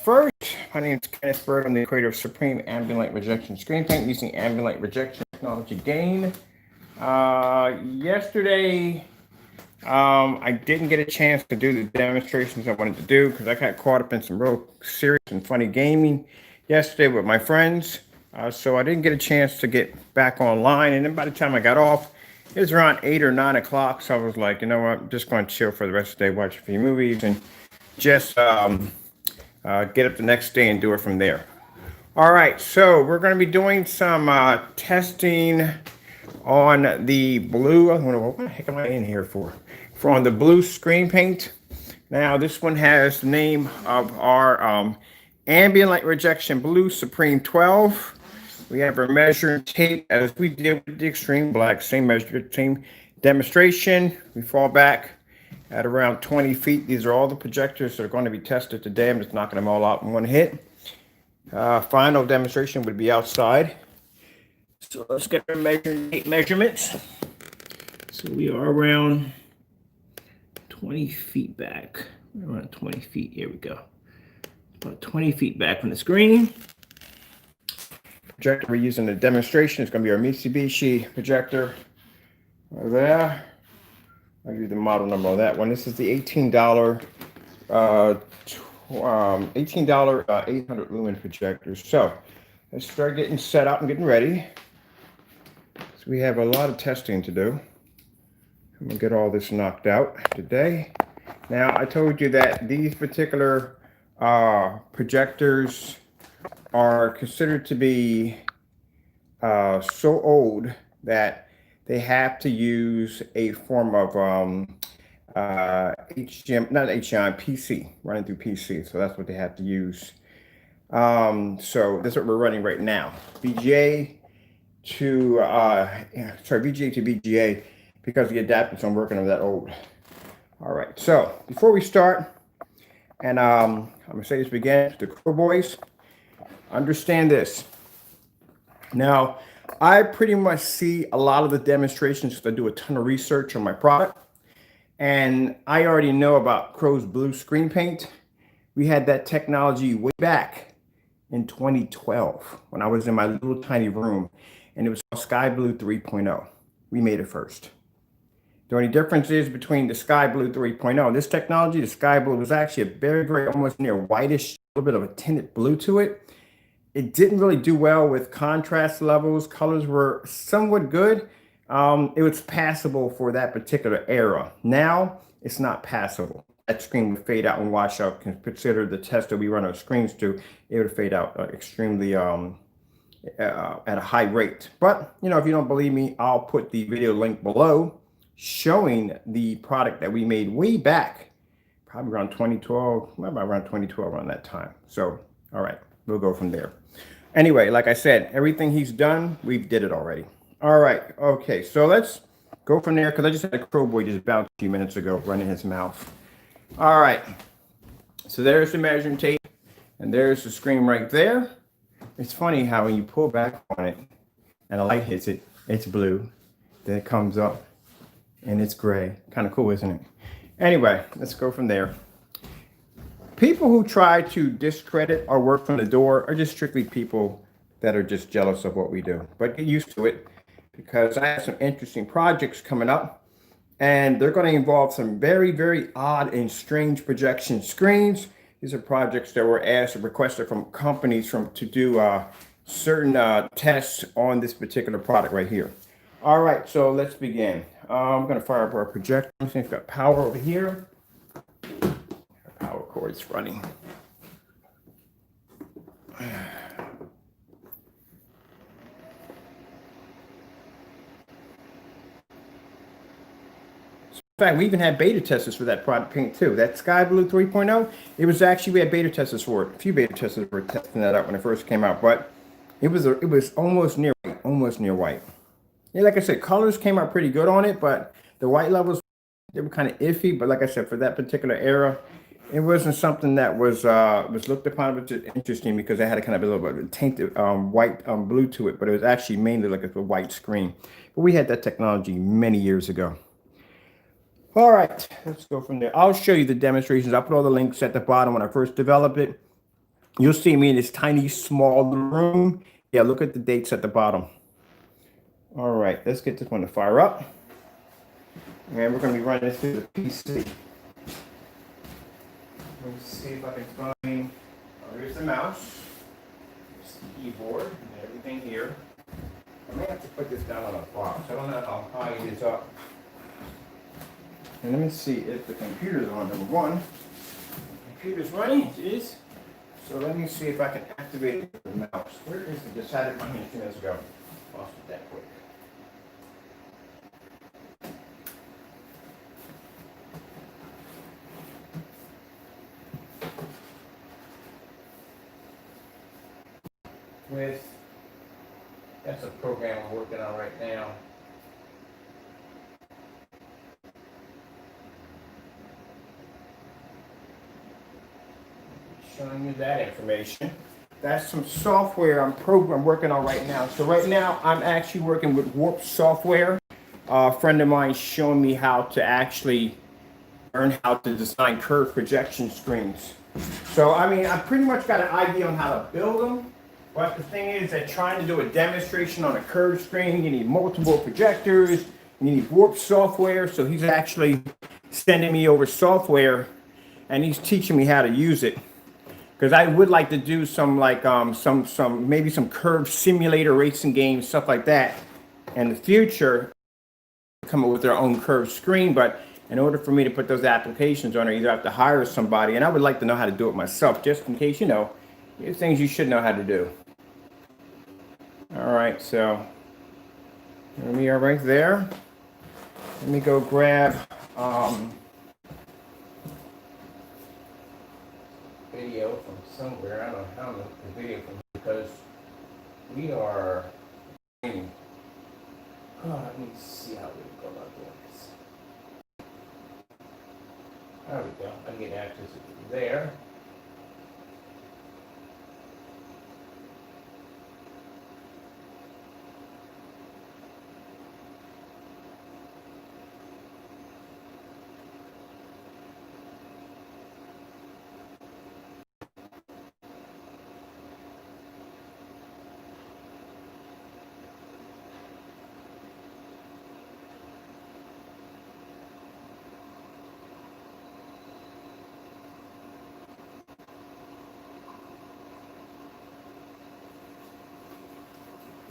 first, my name is Kenneth Bird. I'm the creator of Supreme Ambient Light Rejection Screen Paint using ambient light rejection technology gain. Yesterday, I didn't get a chance to do the demonstrations I wanted to do because I got caught up in some real serious and funny gaming yesterday with my friends. So I didn't get a chance to get back online. And then by the time I got off, it was around 8 or 9 o'clock. So I was like, you know what, I'm just going to chill for the rest of the day, watch a few movies, and just get up the next day and do it from there. All right, so we're going to be doing some testing on the blue. What the heck am I in here for? On the blue screen paint. Now, this one has the name of our ambient light rejection blue Supreme 12. We have our measuring tape as we did with the extreme black, same measure, same demonstration. We fall back at around 20 feet. These are all the projectors that are going to be tested today. I'm just knocking them all out in one hit. Final demonstration would be outside. So let's get our measuring tape measurements. So we are around 20 feet back. Around 20 feet. Here we go. About 20 feet back from the screen. Projector we're using the demonstration is going to be our Mitsubishi projector. Right there. I'll give you the model number on that one. This is the $18 800 lumen projector. So let's start getting set up and getting ready. So we have a lot of testing to do. I'm gonna get all this knocked out today. Now, I told you that these particular projectors are considered to be so old that they have to use a form of HDMI, not HDMI, PC, running through PC. So that's what they have to use. So that's what we're running right now. VGA to VGA because the adapters aren't working on that old. All right. So before we start, and I'm gonna say this again to the Crow Boys, understand this. Now, I pretty much see a lot of the demonstrations because I do a ton of research on my product. And I already know about Crow's blue screen paint. We had that technology way back in 2012 when I was in my little tiny room, and it was called Sky Blue 3.0. We made it first. The only difference is between the Sky Blue 3.0 and this technology, the Sky Blue was actually a very, very almost near whitish, a little bit of a tinted blue to it. It didn't really do well with contrast levels. Colors were somewhat good. It was passable for that particular era. Now, it's not passable. That screen would fade out and wash out. Consider the test that we run our screens to, it would fade out extremely at a high rate. But, you know, if you don't believe me, I'll put the video link below showing the product that we made way back, probably around 2012, around 2012, around that time. So, all right, we'll go from there. Anyway, like I said, everything he's done, we did it already. All right, okay, so let's go from there because I just had a Crow Boy just bounce a few minutes ago running his mouth. All right, so there's the measuring tape, and there's the screen right there. It's funny how when you pull back on it and a light hits it, it's blue. Then it comes up and it's gray. Kind of cool, isn't it? Anyway, let's go from there. People who try to discredit our work from the door are just strictly people that are just jealous of what we do. But get used to it because I have some interesting projects coming up and they're going to involve some very, very odd and strange projection screens. These are projects that were asked or requested from companies to do certain tests on this particular product right here. All right, so let's begin. I'm going to fire up our projector. We've got power over here. Power cord's running. In fact, we even had beta testers for that product paint too. That Sky Blue 3.0, it was actually, we had beta testers for it. A few beta testers were testing that out when it first came out, but it was almost near white. Yeah, like I said, colors came out pretty good on it, but the white levels, they were kind of iffy. But like I said, for that particular era, it wasn't something that was looked upon, which is interesting because it had a kind of a little bit of tainted white blue to it, but it was actually mainly like a white screen. But we had that technology many years ago. All right, let's go from there. I'll show you the demonstrations. I'll put all the links at the bottom when I first developed it. You'll see me in this tiny, small little room. Yeah, look at the dates at the bottom. All right, let's get this one to fire up. And we're going to be running this through the PC. Let me see if I can find. Oh, here's the mouse. Here's the keyboard and everything here. I may have to put this down on a box. I don't know how high it is up. And let me see if the computer's on. Number one, the computer's running. It is. So let me see if I can activate the mouse. Where is it? Just had it in my hand a few minutes ago. Lost it that quick. That's a program I'm working on right now. Showing you that information. That's some software I'm working on right now. So right now I'm actually working with Warp software. A friend of mine showing me how to actually learn how to design curved projection screens. So I mean, I pretty much got an idea on how to build them. But the thing is that trying to do a demonstration on a curved screen, you need multiple projectors, you need Warp software. So he's actually sending me over software and he's teaching me how to use it. Because I would like to do some like maybe some curved simulator racing games, stuff like that in the future, come up with their own curved screen. But in order for me to put those applications on, I either have to hire somebody, and I would like to know how to do it myself, just in case, you know, there's things you should know how to do. All right, so we are right there. Let me go grab video from somewhere. I don't know the video from, because we are. Oh, let me see how we go about doing this. There we go. I can get access to there.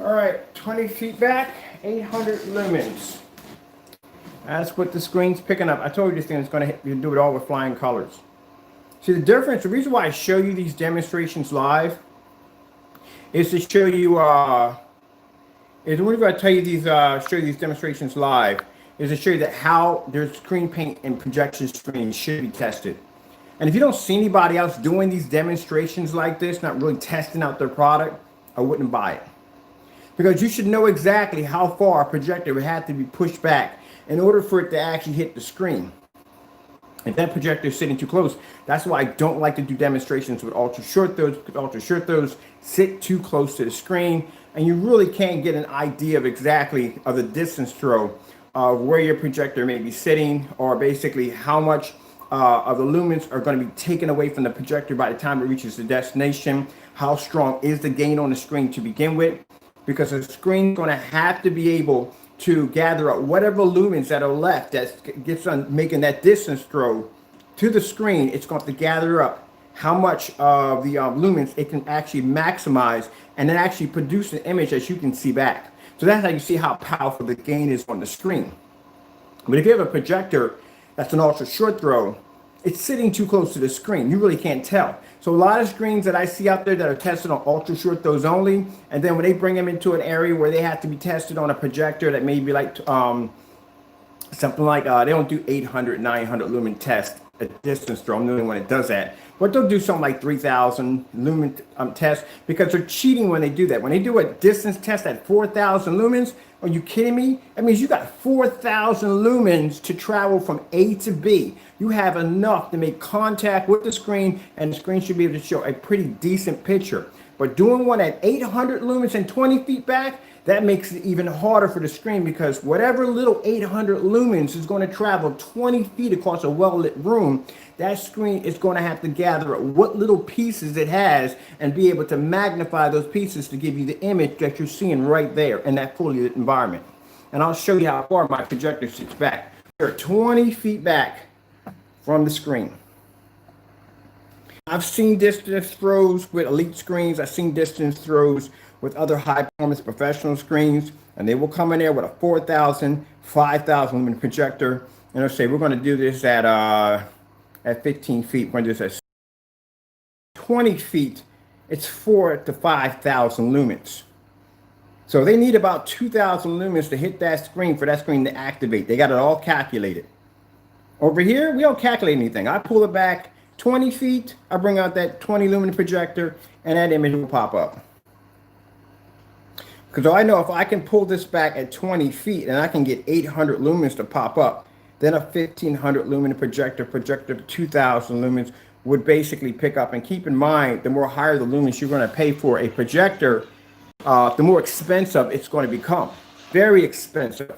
All right, 20 feet back, 800 lumens. That's what the screen's picking up. I told you this thing is going to do it all with flying colors. See the difference, the reason why I show you these demonstrations live is to show you, is the reason why I tell you these, show you these demonstrations live is to show you that how their screen paint and projection screens should be tested. And if you don't see anybody else doing these demonstrations like this, not really testing out their product, I wouldn't buy it. Because you should know exactly how far a projector would have to be pushed back in order for it to actually hit the screen. If that projector is sitting too close, that's why I don't like to do demonstrations with ultra short throws, because ultra short throws sit too close to the screen, and you really can't get an idea of exactly of the distance throw of where your projector may be sitting, or basically how much of the lumens are going to be taken away from the projector by the time it reaches the destination. How strong is the gain on the screen to begin with? Because the screen's going to have to be able to gather up whatever lumens that are left that gets on making that distance throw to the screen. It's going to gather up how much of the lumens it can actually maximize and then actually produce an image that you can see back. So that's how you see how powerful the gain is on the screen. But if you have a projector that's an ultra short throw, it's sitting too close to the screen. You really can't tell. So a lot of screens that I see out there that are tested on ultra short throws only, and then when they bring them into an area where they have to be tested on a projector that may be like something like they don't do 800, 900 lumen test at distance throw. I'm the only one that does that. But they'll do something like 3,000 lumen test, because they're cheating when they do that. When they do a distance test at 4,000 lumens, are you kidding me? That means you got 4,000 lumens to travel from A to B. You have enough to make contact with the screen, and the screen should be able to show a pretty decent picture. But doing one at 800 lumens and 20 feet back, That makes it even harder for the screen because whatever little 800 lumens is going to travel 20 feet across a well-lit room, that screen is going to have to gather what little pieces it has and be able to magnify those pieces to give you the image that you're seeing right there in that fully lit environment. And I'll show you how far my projector sits back. We're 20 feet back from the screen. I've seen distance throws with elite screens. I've seen distance throws with other high performance professional screens, and they will come in there with a 4,000, 5,000 lumen projector, and they'll say, we're going to do this at 15 feet. We're going to do this at 20 feet. It's 4,000 to 5,000 lumens. So they need about 2,000 lumens to hit that screen for that screen to activate. They got it all calculated. Over here, we don't calculate anything. I pull it back 20 feet, I bring out that 20 lumen projector, and that image will pop up. Because I know if I can pull this back at 20 feet and I can get 800 lumens to pop up, then a 1,500 lumen projector to 2,000 lumens would basically pick up. And keep in mind, the more higher the lumens you're going to pay for a projector, the more expensive it's going to become. Very expensive.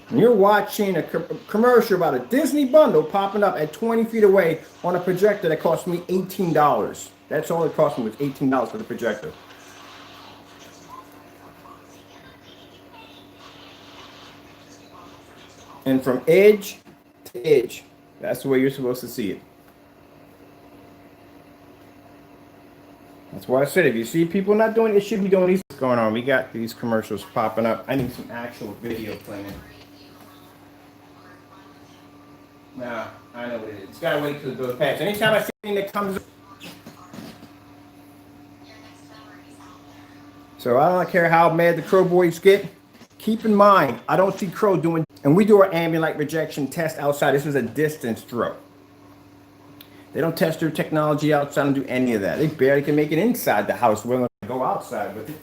And you're watching a commercial about a Disney bundle popping up at 20 feet away on a projector that cost me $18. That's all it cost me, was $18 for the projector. And from edge to edge, that's the way you're supposed to see it. That's why I said, if you see people not doing it, it should be doing these. What's going on? We got these commercials popping up. I need some actual video playing. Nah, I know what it is. It's gotta wait till it goes past. Anytime I see anything that comes, so I don't care how mad the Crow boys get. Keep in mind, I don't see Crow doing, and we do our ambient light rejection test outside. This is a distance throw. They don't test their technology outside and do any of that. They barely can make it inside the house. Willing to go outside with it.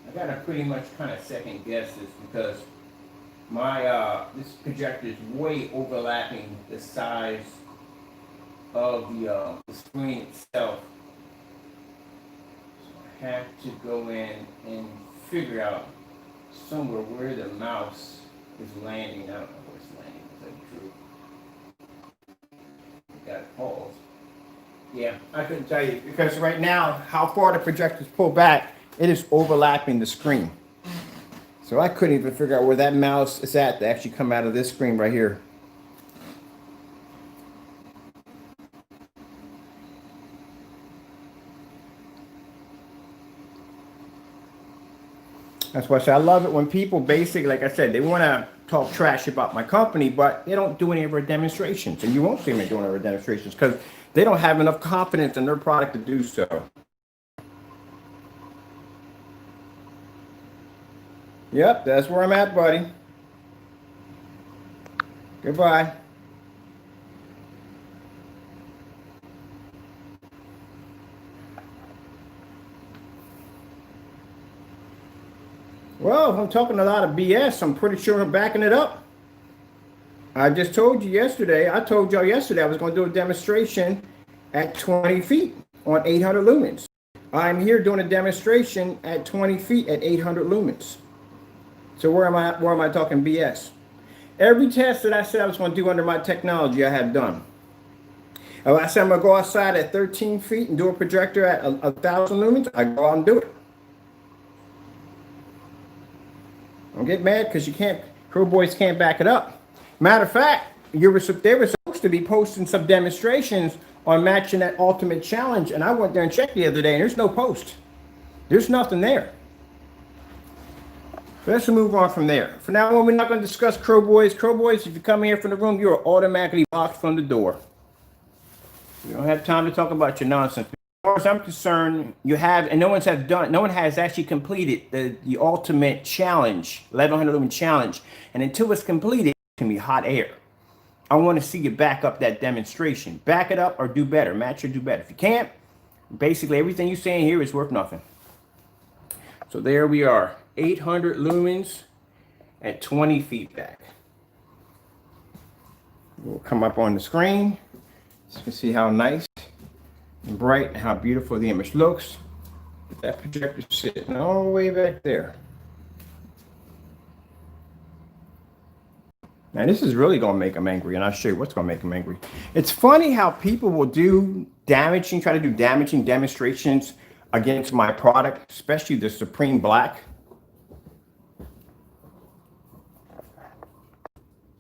I gotta pretty much kind of second guess this because my this projector is way overlapping the size of the screen itself. So I have to go in and figure out somewhere where the mouse is landing. I don't know where it's landing. Is that true? Got it paused. Yeah, I couldn't tell you because right now, how far the projector's pulled back, it is overlapping the screen. So I couldn't even figure out where that mouse is at to actually come out of this screen right here. That's why I say I love it when people basically, like I said, they want to talk trash about my company, but they don't do any of our demonstrations. And you won't see me doing our demonstrations because they don't have enough confidence in their product to do so. Yep, that's where I'm at, buddy. Goodbye. Well, if I'm talking a lot of BS, I'm pretty sure I'm backing it up. I just told you yesterday, I told y'all yesterday I was going to do a demonstration at 20 feet on 800 lumens. I'm here doing a demonstration at 20 feet at 800 lumens. So where am I talking BS? Every test that I said I was going to do under my technology, I have done. If I said I'm going to go outside at 13 feet and do a projector at 1,000 lumens, I go out and do it. Don't get mad because you can't, Crow Boys can't back it up. Matter of fact, they were supposed to be posting some demonstrations on matching that ultimate challenge, and I went there and checked the other day, and there's no post. There's nothing there. Let's move on from there. For now on, we're not going to discuss Crow Boys. Crow Boys, if you come here from the room, you are automatically blocked from the door. We don't have time to talk about your nonsense. As far as I'm concerned, you have, and no one has actually completed the ultimate challenge, 1100 lumen challenge. And until it's completed, it's going to be hot air. I want to see you back up that demonstration. Back it up or do better. Match or do better. If you can't, basically everything you're saying here is worth nothing. So there we are, 800 lumens at 20 feet back. We'll come up on the screen so you can see how nice and bright and how beautiful the image looks. That projector sitting all the way back there. Now this is really going to make them angry, and I'll show you what's going to make them angry. It's funny how people will try to do damaging demonstrations against my product, especially the Supreme Black.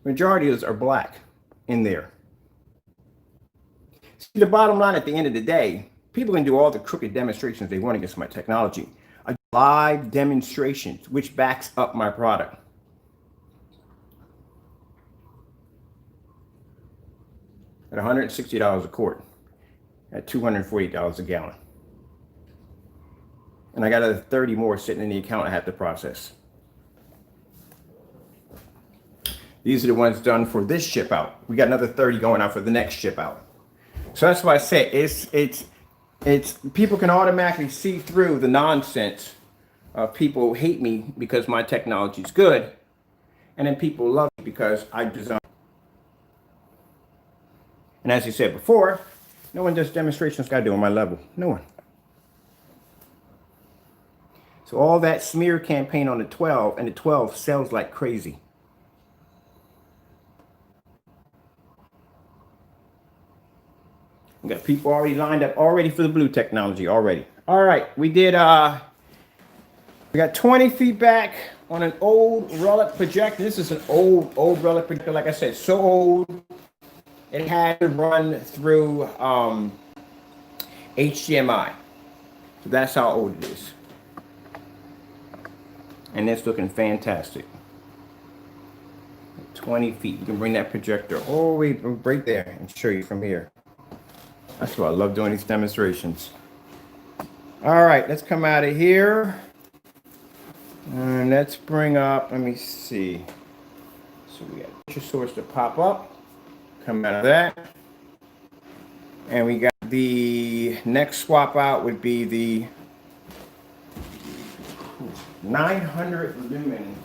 Majority of those are black in there. See, the bottom line at the end of the day, people can do all the crooked demonstrations they want against my technology. A live demonstrations, which backs up my product. At $160 a quart, at $240 a gallon. And I got another 30 more sitting in the account I have to process. These are the ones done for this ship out. We got another 30 going out for the next ship out. So that's why I say it's people can automatically see through the nonsense of people who hate me because my technology is good, and then people love me because I design. And as you said before, no one does demonstrations like I do on my level. No one. So all that smear campaign on the 12, and the 12 sells like crazy. We got people already lined up already for the blue technology already. All right, we got 20 feet back on an old relic projector. This is an old relic projector. Like I said, so old. It had to run through HDMI. So that's how old it is. And it's looking fantastic. 20 feet. You can bring that projector all the way right there and show you from here. That's why I love doing these demonstrations. All right, let's come out of here. And let's bring up, let me see. So we got picture source to pop up. Come out of that. And we got the next swap out would be the 900 lumen.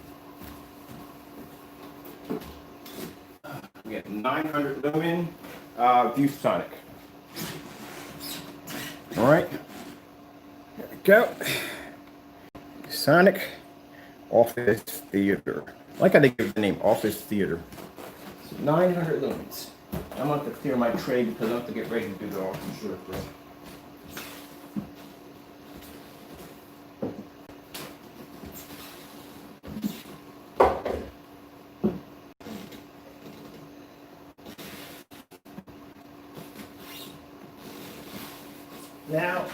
We got 900 lumen ViewSonic. All right. There we go. Sonic Office Theater. I like how they give the name Office Theater. 900 lumens. I'm going to have to clear my tray because I have to get ready to do the office short throw. Now,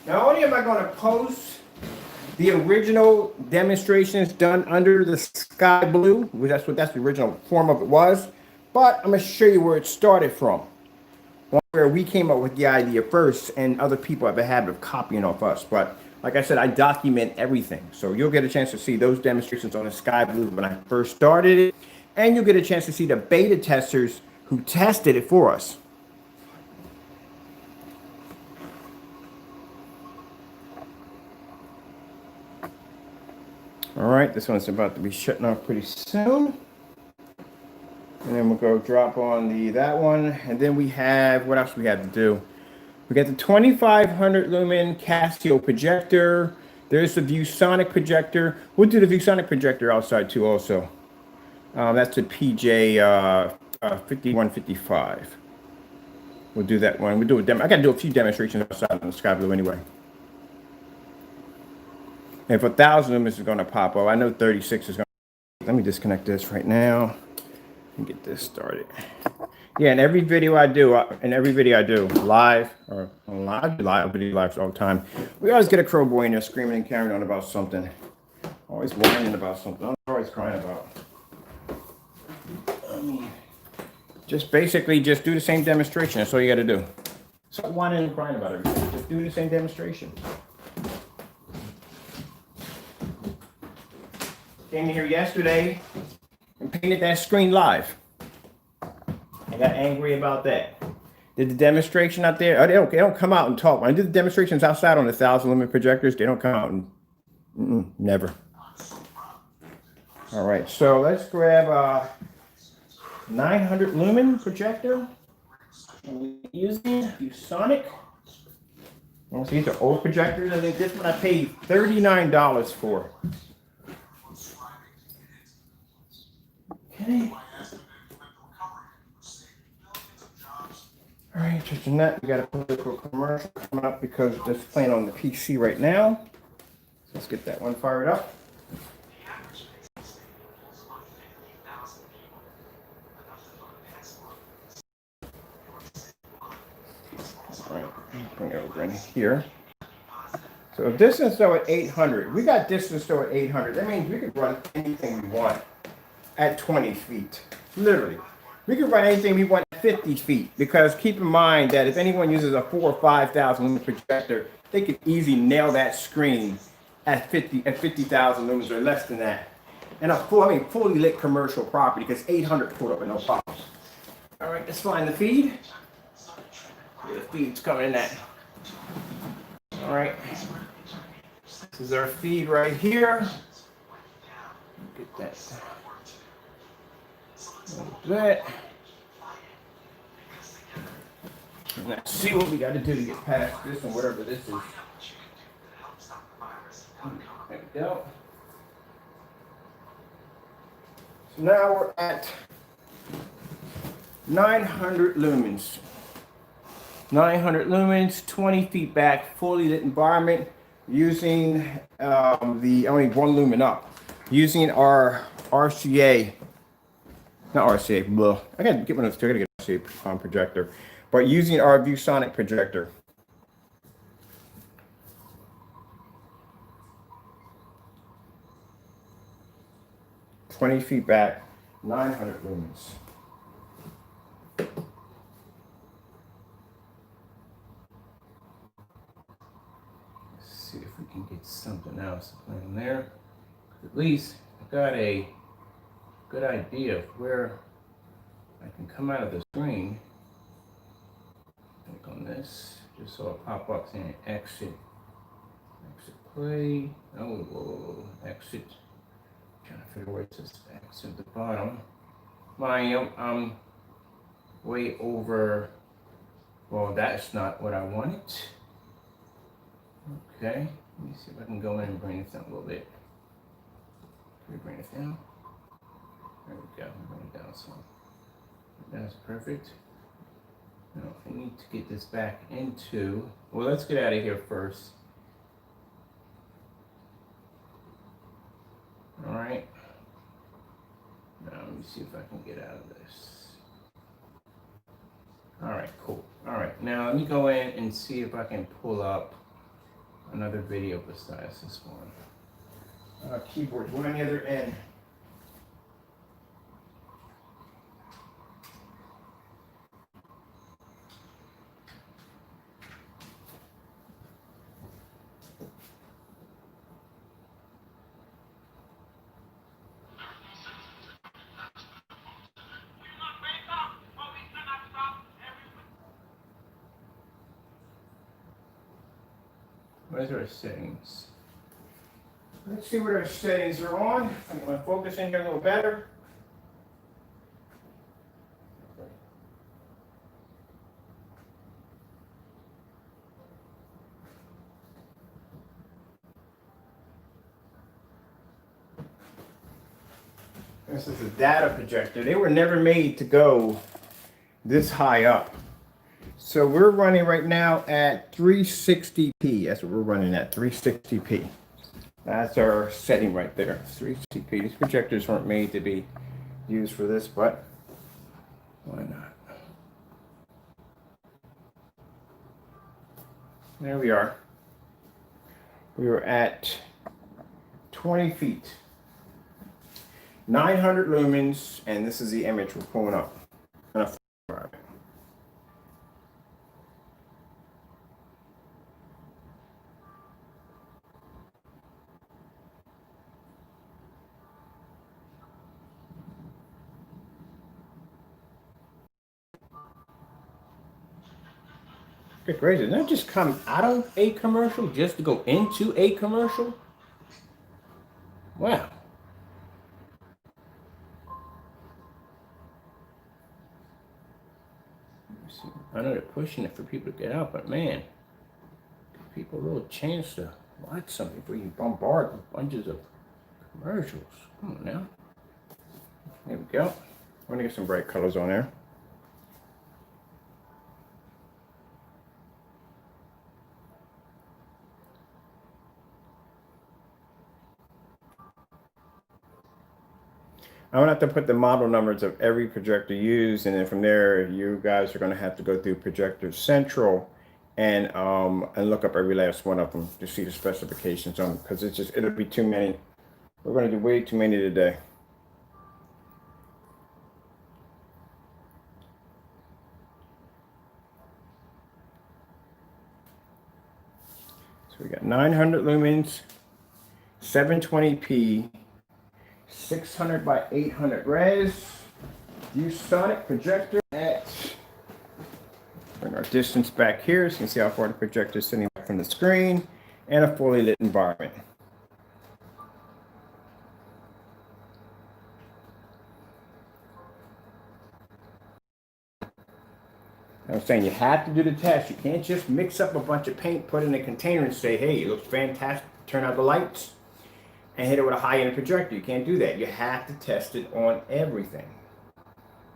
not only am I going to post the original demonstrations done under the sky blue, which that's the original form of it was, but I'm going to show you where it started from, where we came up with the idea first, and other people have a habit of copying off us. But like I said, I document everything, so you'll get a chance to see those demonstrations on the sky blue when I first started it, and you'll get a chance to see the beta testers who tested it for us. All right, this one's about to be shutting off pretty soon. And then we'll go drop on that one. And then we have, what else we have to do? We got the 2500 lumen Casio projector. There's the ViewSonic projector. We'll do the ViewSonic projector outside too also. That's the PJ 5155. We'll do that one. We'll do a demo. I got to do a few demonstrations outside on the sky blue anyway. And for 1,000 lumens is going to pop up. I know 36 is going to. Let me disconnect this right now and get this started. Yeah, in every video I do, live or online, I do live all the time. We always get a crow boy in there screaming and carrying on about something. Always whining about something. I'm always crying about. Just basically just do the same demonstration. That's all you got to do. Stop whining and crying about everything. Just do the same demonstration. Came here yesterday and painted that screen live. I got angry about that. Did the demonstration out there. They don't come out and talk. When I do the demonstrations outside on the 1,000 lumen projectors, they don't come out and Never. All right, so let's grab a 900 lumen projector. I'm using ViewSonic. These are old projectors. I think this one I paid $39 for. Okay. All right, just in that, we got a political commercial coming up because it's playing on the PC right now. So let's get that one fired up. All right, bring it over in here. So distance though at 800. We got distance though at 800. That means we could run anything we want at 20 feet. Literally. We could run anything we want at 50 feet, because keep in mind that if anyone uses a 4,000 or 5,000 lumen projector, they could easily nail that screen at 50,000 lumens or less than that. And a fully lit commercial property, because 800 pulled up with no problem. All right, let's find the feed. Yeah, the feed's coming in at. All right. This is our feed right here. Get that. Like that. And let's see what we got to do to get past this and whatever this is. There we go. So now we're at 900 lumens. 900 lumens, 20 feet back, fully lit environment, using only one lumen up, using our RCA. Not RCA, blah. I gotta get one of those. I gotta get an RCA projector, but using our ViewSonic projector. "20 feet back, 900 lumens. Let's see if we can get something else playing there. At least I got a good idea of where I can come out of the screen. Click on this, just so it pop up saying exit. Exit play. Oh, whoa, exit. Trying to figure where it says exit at the bottom. I'm way over. Well, that's not what I wanted. Okay, let me see if I can go in and bring this down a little bit. Can we bring it down? There we go. Bring it down some. That's perfect. Now I need to get this back into. Well, let's get out of here first. All right. Now let me see if I can get out of this. All right, cool. All right, now let me go in and see if I can pull up another video besides this one. Keyboard, one on the other end. Where's our settings? Let's see what our settings are on. I'm going to focus in here a little better. This is a data projector. They were never made to go this high up. So we're running right now at 360p. That's what we're running at, 360p. That's our setting right there, 360p. These projectors weren't made to be used for this, but why not? There we are. We were at 20 feet. 900 lumens, and this is the image we're pulling up. Good gracious, not just come out of a commercial just to go into a commercial. Wow. I know they're pushing it for people to get out, but man, give people a little chance to watch something before you bombard with bunches of commercials. Come on now. There we go. I'm gonna get some bright colors on there. I'm gonna have to put the model numbers of every projector used, and then from there, you guys are gonna have to go through Projector Central and look up every last one of them to see the specifications on them, because it'll be too many. We're gonna do way too many today. So we got 900 lumens, 720p, 600 by 800 res, ViewSonic projector at, bring our distance back here so you can see how far the projector is sitting back from the screen, and a fully lit environment. I'm saying you have to do the test. You can't just mix up a bunch of paint, put it in a container and say, hey, it looks fantastic, turn out the lights, and hit it with a high-end projector. You can't do that. You have to test it on everything.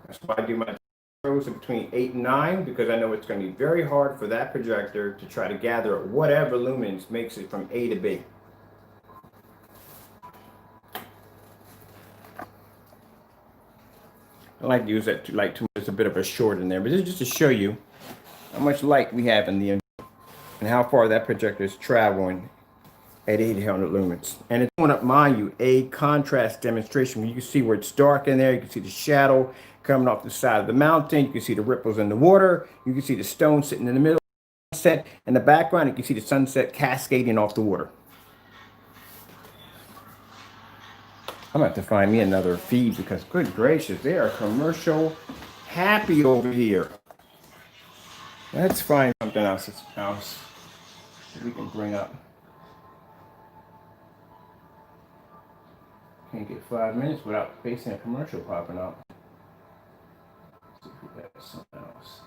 That's why I do my throws of between 8 and 9, because I know it's going to be very hard for that projector to try to gather whatever lumens makes it from A to B. I like to use that light too much. It's a bit of a short in there, but this is just to show you how much light we have in the and how far that projector is traveling at 800 lumens. And it's going up, mind you, a contrast demonstration. You can see where it's dark in there. You can see the shadow coming off the side of the mountain. You can see the ripples in the water. You can see the stone sitting in the middle of the sunset. In the background, you can see the sunset cascading off the water. I'm going to have to find me another feed, because good gracious, they are commercial happy over here. Let's find something else that we can bring up. Can't get 5 minutes without facing a commercial popping up. Let's see if we got something else.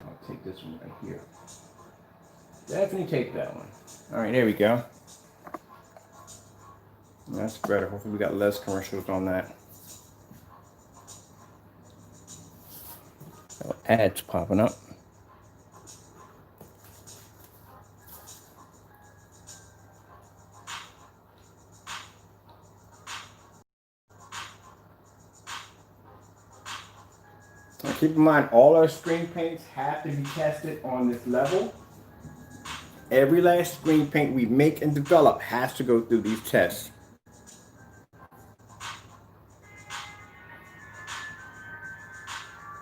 I'll take this one right here. Definitely take that one. All right, there we go. That's better. Hopefully we got less commercials on that. Ads popping up. Now keep in mind, all our screen paints have to be tested on this level. Every last screen paint we make and develop has to go through these tests.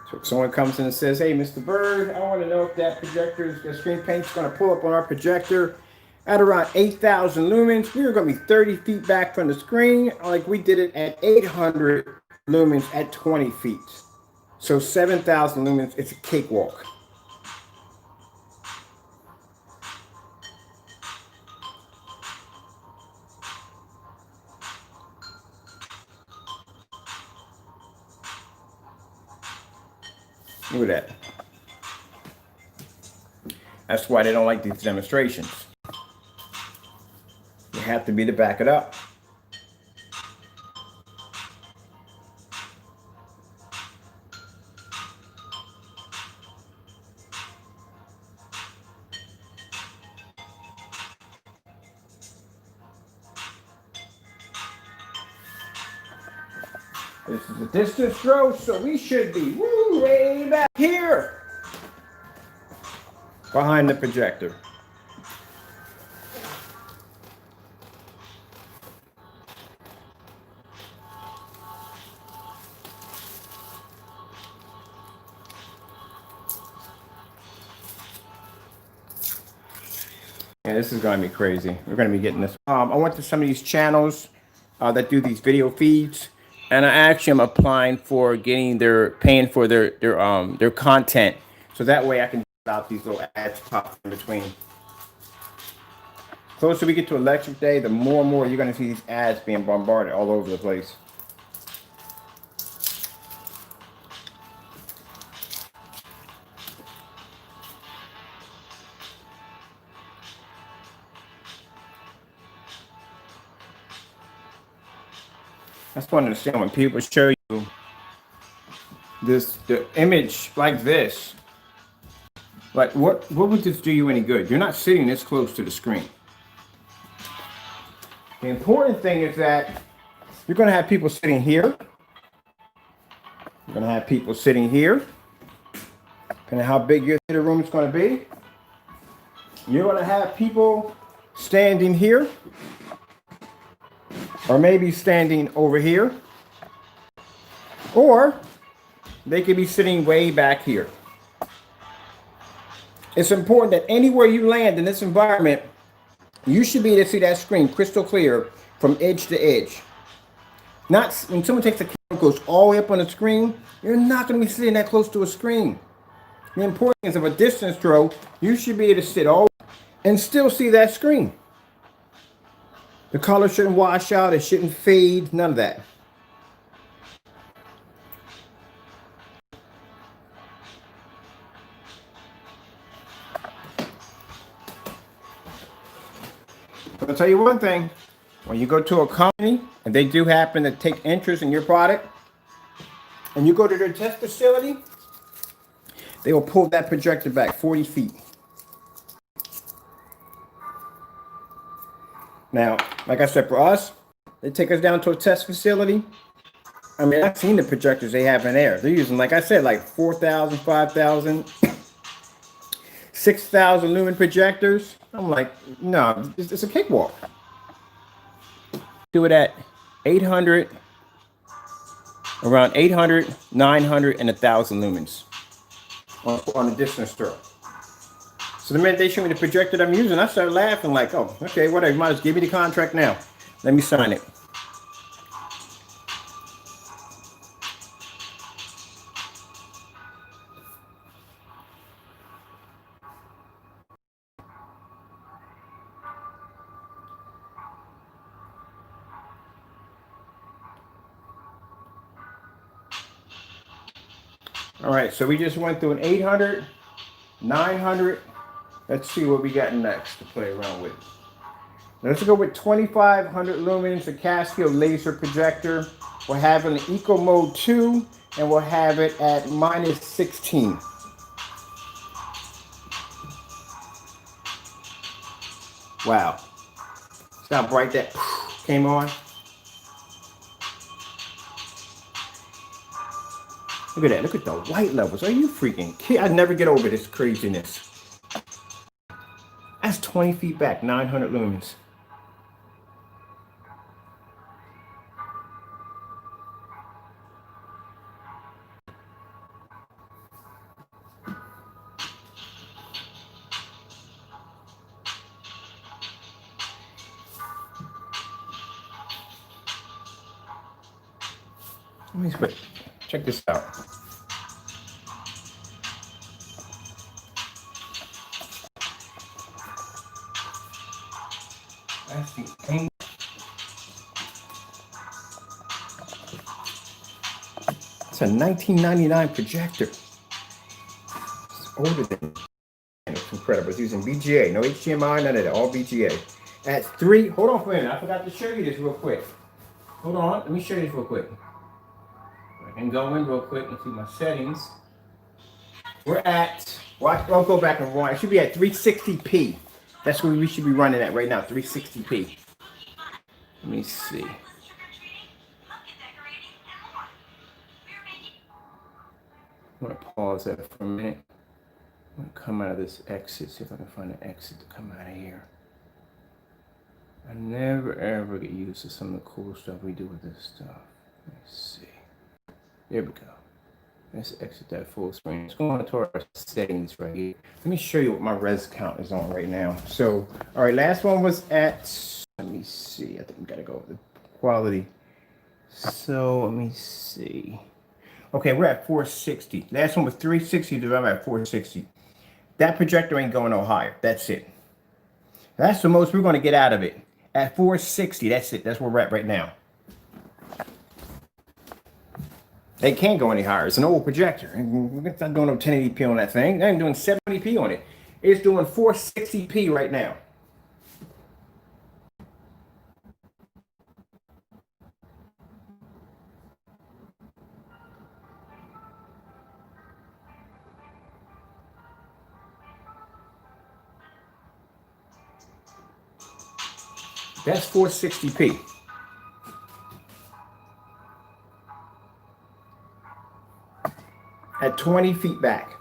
So if someone comes in and says, hey, Mr. Bird, I want to know if that projector, the screen paint's going to pull up on our projector at around 8,000 lumens. We're going to be 30 feet back from the screen, like we did it at 800 lumens at 20 feet. So 7,000 lumens, it's a cakewalk. Look at that. That's why they don't like these demonstrations. You have to be to back it up. This is a distance throw, so we should be way back here behind the projector. Yeah, this is going to be crazy. We're going to be getting this. I went to some of these channels that do these video feeds, and I actually am applying for paying for their content, so that way I can get out these little ads pop in between. closer we get to election day, the more and more you're going to see these ads being bombarded all over the place. That's one of the things when people show you the image like this. Like what would this do you any good? You're not sitting this close to the screen. The important thing is that you're going to have people sitting here. You're going to have people sitting here. Depending on how big your theater room is going to be. You're going to have people standing here. Or maybe standing over here. Or they could be sitting way back here. It's important that anywhere you land in this environment, you should be able to see that screen crystal clear from edge to edge. Not when someone takes a camera and goes all the way up on the screen, you're not going to be sitting that close to a screen. The importance of a distance throw, you should be able to sit all and still see that screen. The color shouldn't wash out, it shouldn't fade, none of that. I'll tell you one thing, when you go to a company and they do happen to take interest in your product and you go to their test facility, they will pull that projector back 40 feet. Now, like I said, for us, they take us down to a test facility. I mean, I've seen the projectors they have in there. They're using, like I said, like 4,000, 5,000, 6,000 lumen projectors. I'm like, no, it's a cakewalk. Do it at 800, around 800, 900, and 1,000 lumens on a distance throw. So the minute they show me the projector that I'm using, I started laughing like, oh, okay, whatever, you might as well give me the contract now. Let me sign it. All right, so we just went through an 800, 900. Let's see what we got next to play around with. Let's go with 2,500 lumens, a Casio laser projector. We'll have it in Eco Mode 2, and we'll have it at -16. Wow. See how bright that came on? Look at that. Look at the white levels. Are you freaking kidding? I never get over this craziness. That's 20 feet back, 900 lumens. Let me switch. Check this out. That's the angle. It's a 1999 projector. It's older than. It's incredible. It's using VGA, no HDMI, none of that, all VGA. At 3, hold on for a minute. I forgot to show you this real quick. Hold on, let me show you this real quick. I can go in real quick and see my settings. We're at, well, I'll go back and run. It should be at 360p. That's what we should be running at right now, 360p. Let me see. I'm going to pause that for a minute. I'm going to come out of this exit, see if I can find an exit to come out of here. I never ever get used to some of the cool stuff we do with this stuff. Let's see. There we go. Let's exit that full screen. Let's go on to our settings right here. Let me show you what my res count is on right now. So, all right, last one was at, let me see. I think we got to go with the quality. So, let me see. Okay, we're at 460. Last one was 360, I'm at 460. That projector ain't going no higher. That's it. That's the most we're going to get out of it. At 460, that's it. That's where we're at right now. They can't go any higher. It's an old projector. It's not doing no 1080p on that thing. They ain't doing 70p on it. It's doing 460p right now. That's 460p. At 20 feet back.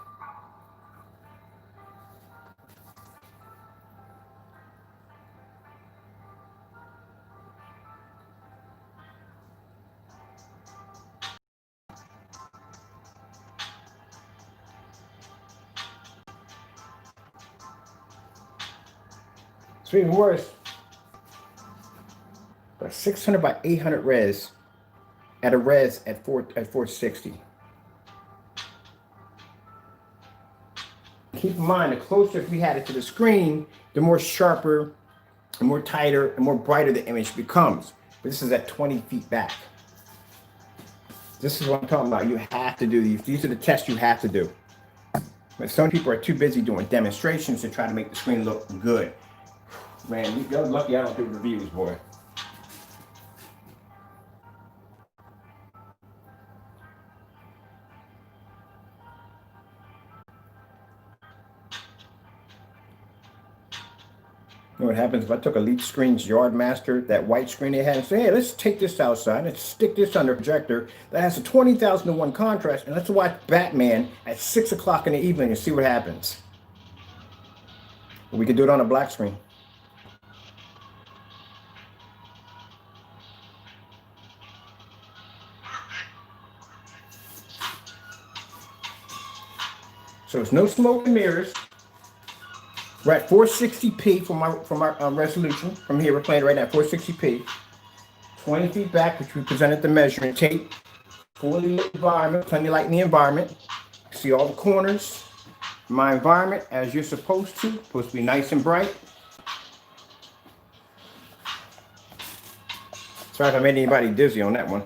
It's even worse. But 600 by 800 res at a res at 460. Keep in mind, the closer we had it to the screen, the more sharper, the more tighter, and more brighter the image becomes. But this is at 20 feet back. This is what I'm talking about. You have to do these. These are the tests you have to do. But some people are too busy doing demonstrations to try to make the screen look good. Man, you're lucky I don't do reviews, boy. You know what happens if I took a Leap Screen's Yard Master, that white screen they had, and say, hey, let's take this outside and stick this under a projector that has a 20,000-to-1 contrast, and let's watch Batman at 6 o'clock in the evening and see what happens. We could do it on a black screen. So it's no smoke and mirrors. We're at 460p from our resolution. From here, we're playing right now, 460p. 20 feet back, which we presented the measuring tape. Fully lit environment, plenty of light in the environment. See all the corners. My environment, as you're supposed to be nice and bright. Sorry if I made anybody dizzy on that one.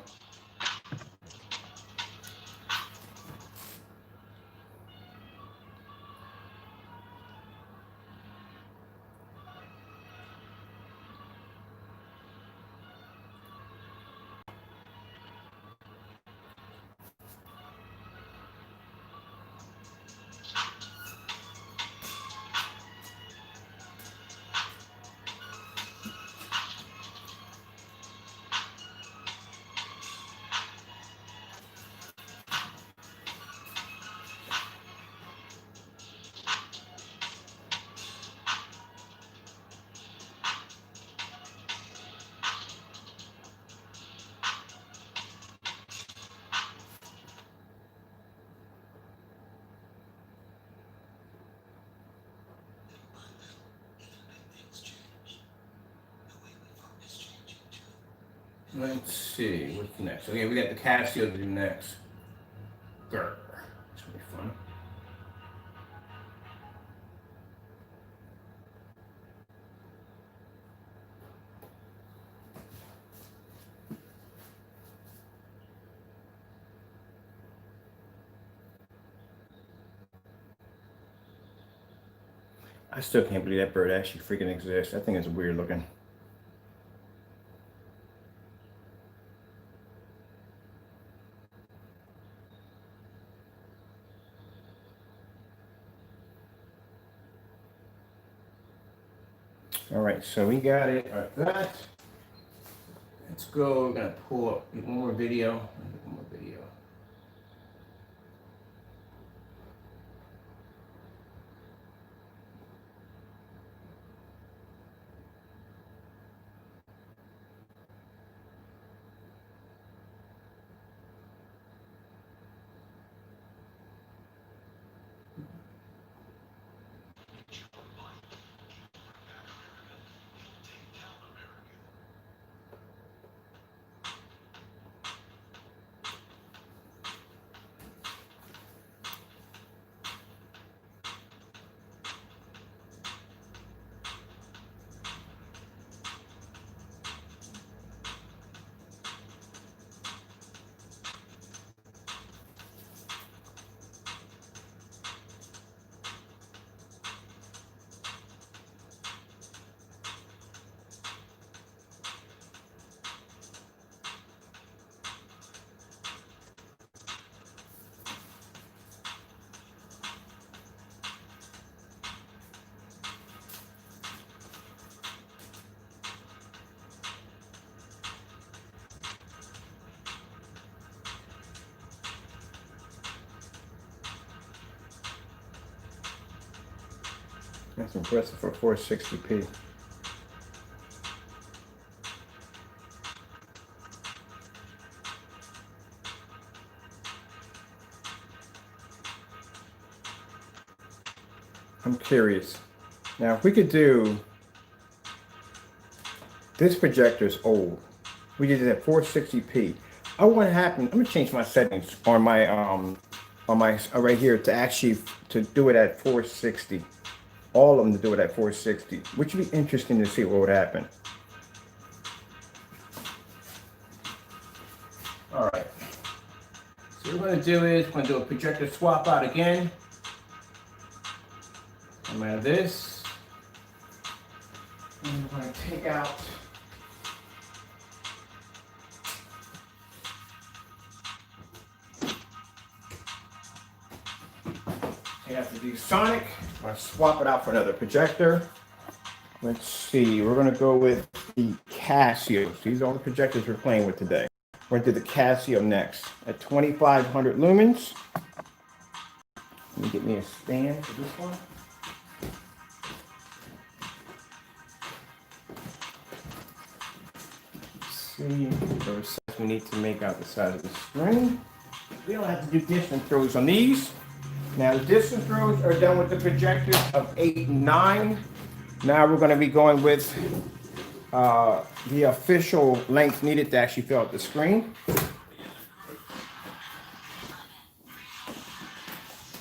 Let's see, what's next? Okay, we got the Casio to do next. Grr. This will be fun. I still can't believe that bird actually freaking exists. That thing is weird looking. All right, so we got it like that. Let's go. We're gonna pull up one more video. One more video. That's impressive for 460p. I'm curious. Now, if we could do, this projector is old. We did it at 460p. I want to happen. I'm gonna change my settings on my right here to actually to do it at 460. All of them to do it at 460, which would be interesting to see what would happen. All right. So what we're gonna do is we're gonna do a projector swap out again. I'm out of this. And I'm going to take out the Sonic. I'm going to swap it out for another projector. Let's see, we're going to go with the Casio. These are all the projectors we're playing with today. We're going to do the Casio next at 2500 lumens. Let me get me a stand for this one. See, we need to make out the size of the screen. We don't have to do distance throws on these. Now the distance throws are done with the projectors of 8 and 9. Now we're going to be going with the official length needed to actually fill out the screen.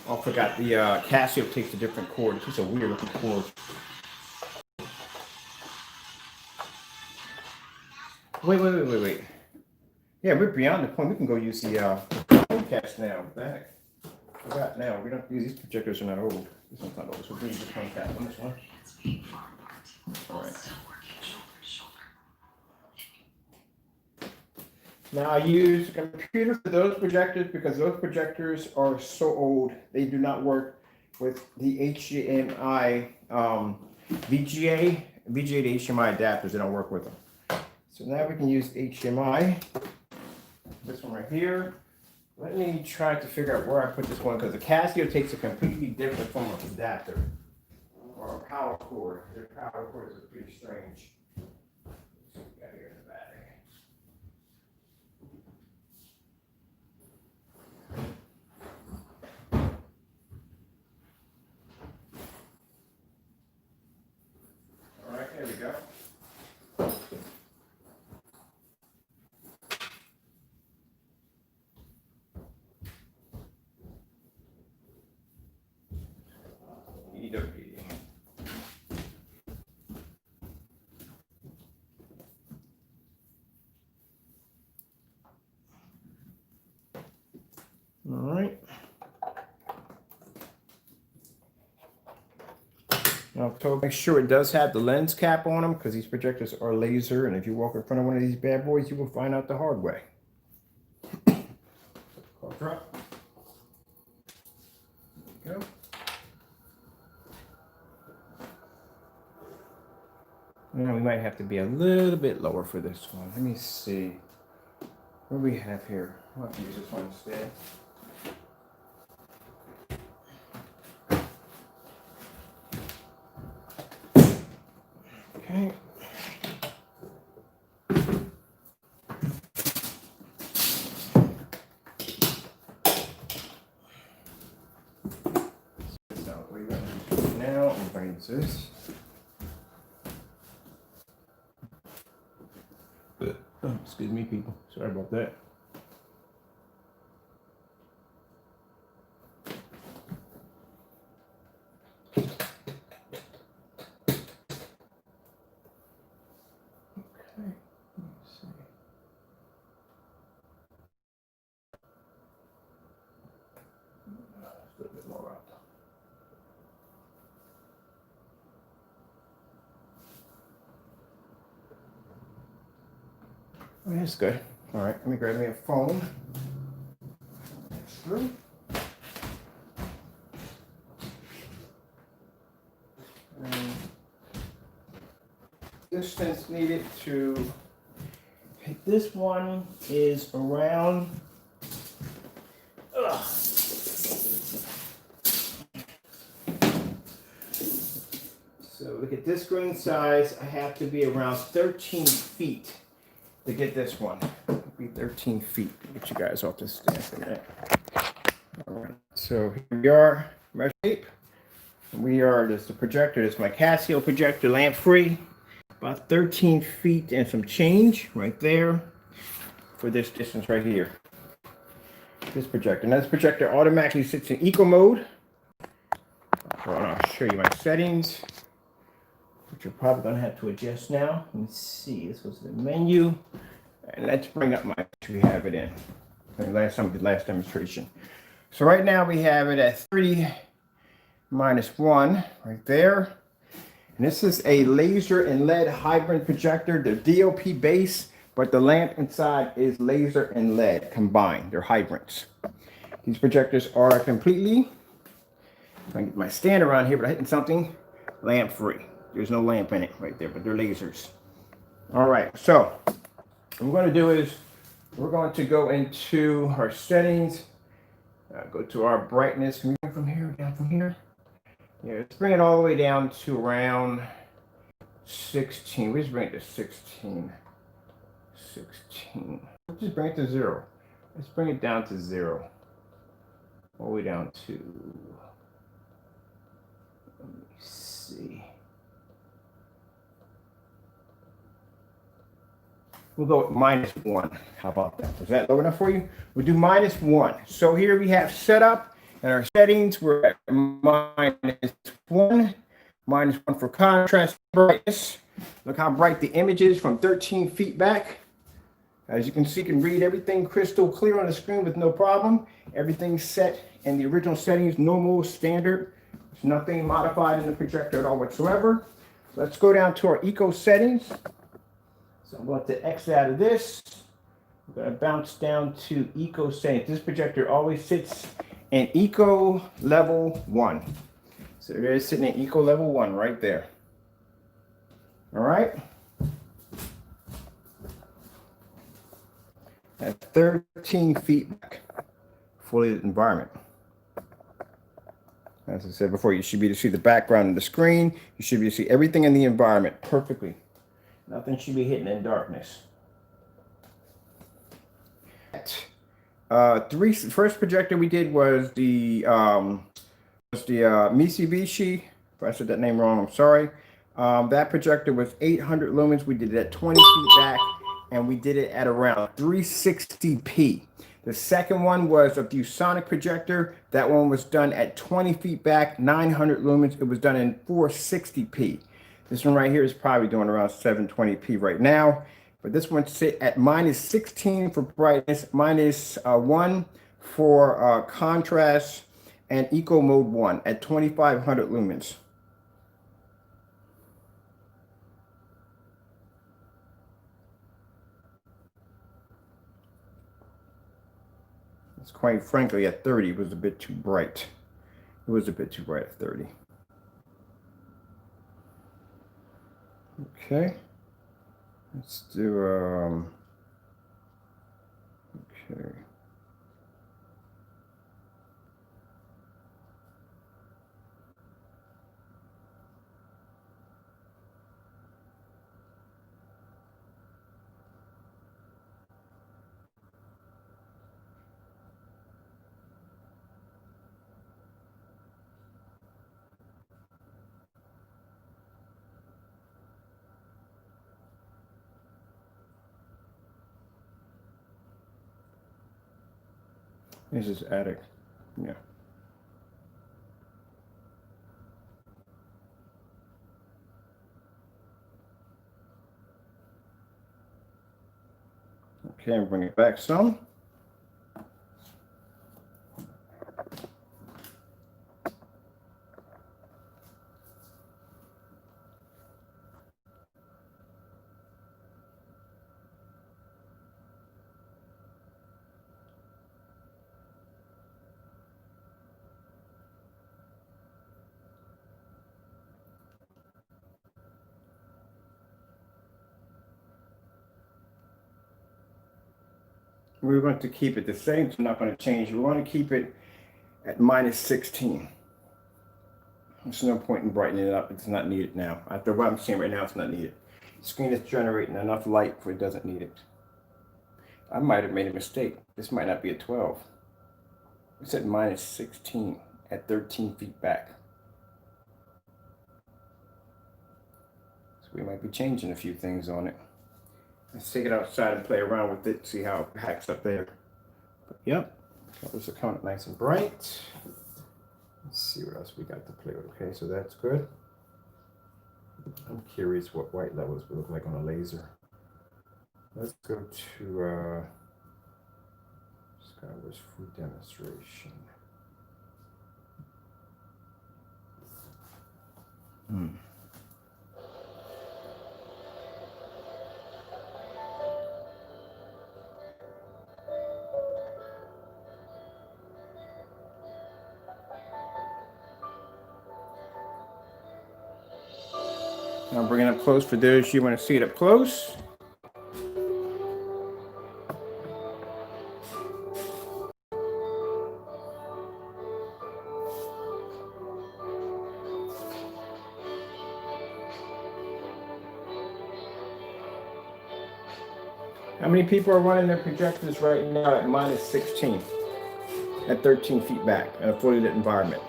Oh, I forgot the Casio takes a different cord. It's just a weird looking cord. Wait. Yeah, we're beyond the point. We can go use the Chromecast now. Back. Forgot now. We don't use these projectors are not old. This one's not old, so we'll use the Chromecast on this one. All right. Now I use a computer for those projectors because those projectors are so old. They do not work with the HDMI VGA to HDMI adapters. They don't work with them. So now we can use HDMI. This one right here. Let me try to figure out where I put this one because the Casio takes a completely different form of adapter or a power cord. Their power cords are pretty strange. Let's see what we got here in the back. All right, there we go. All right. Now, so make sure it does have the lens cap on them because these projectors are laser, and if you walk in front of one of these bad boys, you will find out the hard way. Drop. There we go. Now we might have to be a little bit lower for this one. Let me see. What do we have here? I'll have to use this one instead. Okay. So we're going to do now. I'm going to use this. Oh, excuse me, people. Sorry about that. Oh, that's good. All right, let me grab me a phone. Through. Distance needed to hit this one is around. look at this screen size. I have to be around 13 feet to get this one. It'll be 13 feet. Get you guys off this stand for a minute. All right. So here we are, measure tape. This is the projector. This is my Casio projector, lamp free. About 13 feet and some change right there for this distance right here. This projector. Now this projector automatically sits in eco mode. I'll show you my settings, which you're probably going to have to adjust now. Let me see. This was the menu. And let's bring up we have it in. Last demonstration. So right now we have it at 30 -1 right there. And this is a laser and LED hybrid projector. They're DLP base, but the lamp inside is laser and LED combined. They're hybrids. These projectors are completely, I can get my stand around here, but I'm hitting something, lamp free. There's no lamp in it right there, but they're lasers. All right, so what we're going to do is we're going to go into our settings, go to our brightness. Can we go from here, down from here? Yeah, let's bring it all the way down to around 16. We just bring it to 16. 16. Let's just bring it to 0. Let's bring it down to 0. All the way down to, let me see. We'll go with -1. How about that? Is that low enough for you? We'll do -1. So here we have setup and our settings. We're at -1. -1 for contrast, brightness. Look how bright the image is from 13 feet back. As you can see, you can read everything crystal clear on the screen with no problem. Everything's set in the original settings, normal, standard. There's nothing modified in the projector at all whatsoever. Let's go down to our eco settings. So I'm going to exit out of this. I'm going to bounce down to eco settings. This projector always sits in eco level 1. So it is sitting in eco level 1 right there. All right. At 13 feet back, fully lit environment. As I said before, you should be able to see the background of the screen. You should be able to see everything in the environment perfectly. Nothing should be hidden in darkness. First projector we did was the Mitsubishi. If I said that name wrong, I'm sorry. That projector was 800 lumens. We did it at 20 feet back, and we did it at around 360p. The second one was a ViewSonic projector. That one was done at 20 feet back, 900 lumens. It was done in 460p. This one right here is probably doing around 720p right now. But this one sit at -16 for brightness, -1 for contrast, and eco mode 1 at 2500 lumens. It's quite frankly at 30 it was a bit too bright. It was a bit too bright at 30. Okay. Let's do okay. This is attic. Yeah. Okay, and bring it back some. We're going to keep it the same. It's not going to change. We want to keep it at -16. There's no point in brightening it up. It's not needed now. After what I'm seeing right now, it's not needed. The screen is generating enough light for it doesn't need it. I might have made a mistake. This might not be a 12. It's at -16 at 13 feet back. So we might be changing a few things on it. Let's take it outside and play around with it, see how it hacks up there. But yep, colors are coming nice and bright. Let's see what else we got to play with. Okay, so that's good. I'm curious what white levels would look like on a laser. Let's go to Skyward's food demonstration. I'll bring it up close for those you want to see it up close. How many people are running their projectors right now at -16, at 13 feet back in a fully lit environment?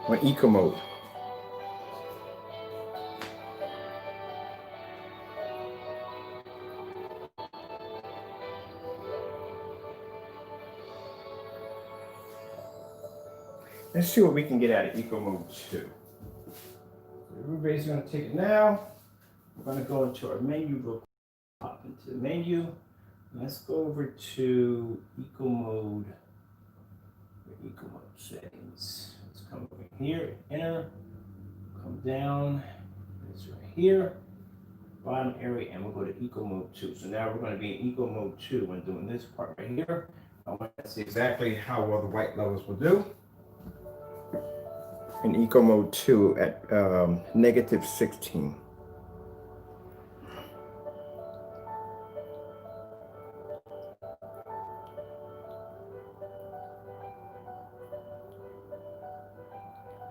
On eco mode. Let's see what we can get out of eco mode 2. Everybody's going to take it now. We're going to go into our menu real quick. Pop into the menu. Let's go over to eco mode. Eco mode settings. Let's come over here, enter, come down. It's right here, bottom area, and we'll go to eco mode 2. So now we're going to be in eco mode 2 when doing this part right here. I want to see exactly how well the white levels will do. In eco mode 2 at -16.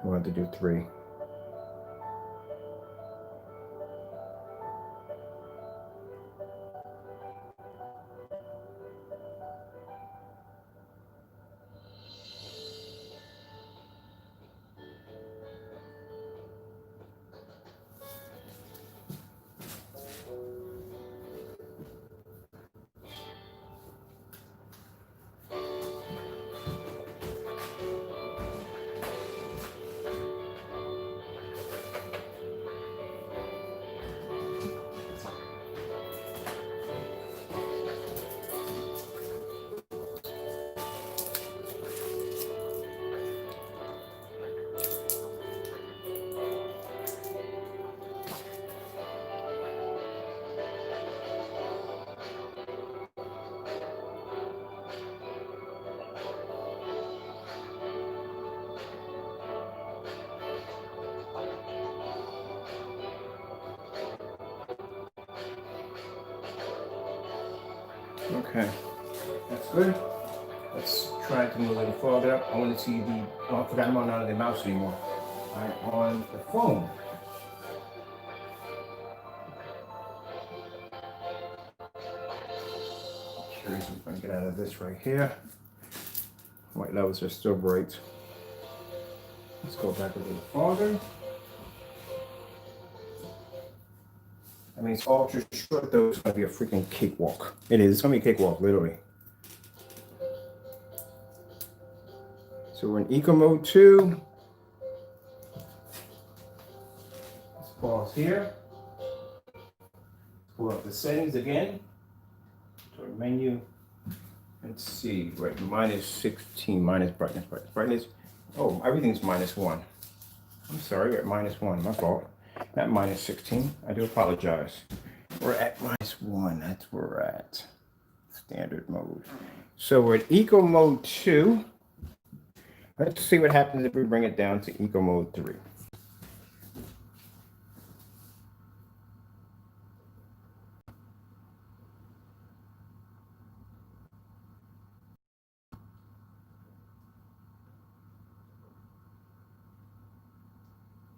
I want to do 3. Okay, that's good. Let's try to move a little farther up. I want to see the, oh, I forgot I'm not on the mouse anymore. I'm on the phone. Curious if I can get out of this right here. White levels are still bright. Let's go back a little farther. I mean, it's ultra short though. It's gonna be a freaking cakewalk. It is. It's gonna be a cakewalk, literally. So we're in eco mode 2. Let's pause here. Pull up the settings again. To our menu. Let's see. We're at -16. Minus brightness. Brightness. Oh, everything's -1. I'm sorry. We're at -1. My fault. Not -16. I do apologize. We're at -1. That's where we're at. Standard mode. So we're at eco mode 2. Let's see what happens if we bring it down to eco mode 3.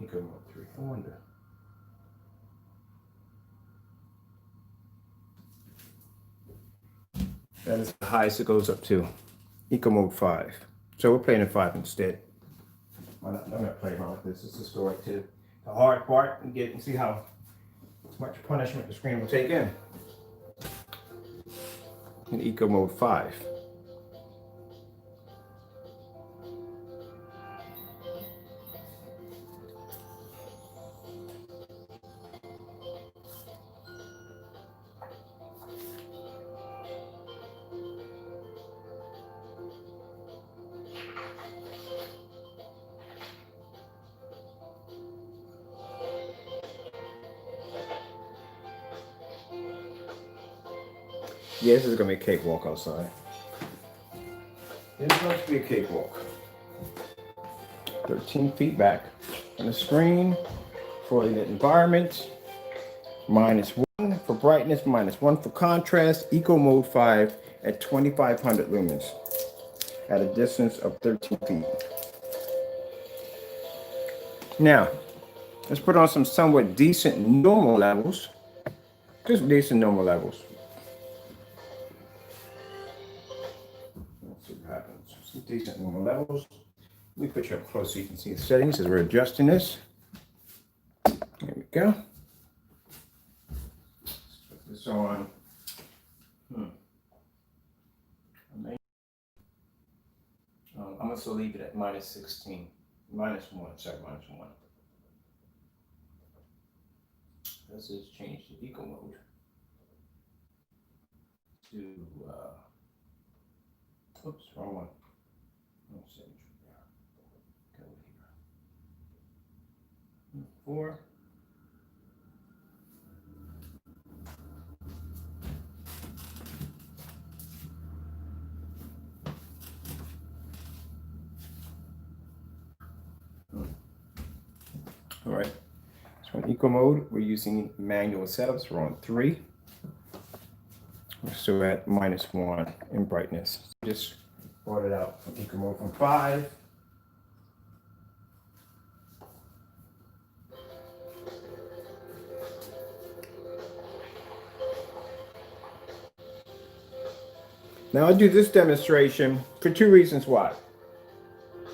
eco mode 3? I wonder. That is the highest it goes up to. Eco mode 5. So we're playing in 5 instead. I'm not going to play around with this. Let's just go right to the hard part and see how much punishment the screen will take in eco mode 5. Yeah, this is going to be a cakewalk outside. It's going to be a cakewalk. 13 feet back on the screen for the environment. -1 for brightness, -1 for contrast. Eco mode 5 at 2500 lumens at a distance of 13 feet. Now, let's put on some somewhat decent normal levels. Just decent normal levels. Let's see what happens. Some decent normal levels. Let me put you up close so you can see the settings as we're adjusting this. There we go. Let's put this on. I'm going to leave it at -16. -1, sorry, -1. Let's just change the eco mode to, oops, wrong one. Go here. 4. All right. So in eco mode, we're using manual setups. We're on 3. We're still at -1 in brightness. Just brought it out from eco mode from 5. Now I do this demonstration for 2 reasons why.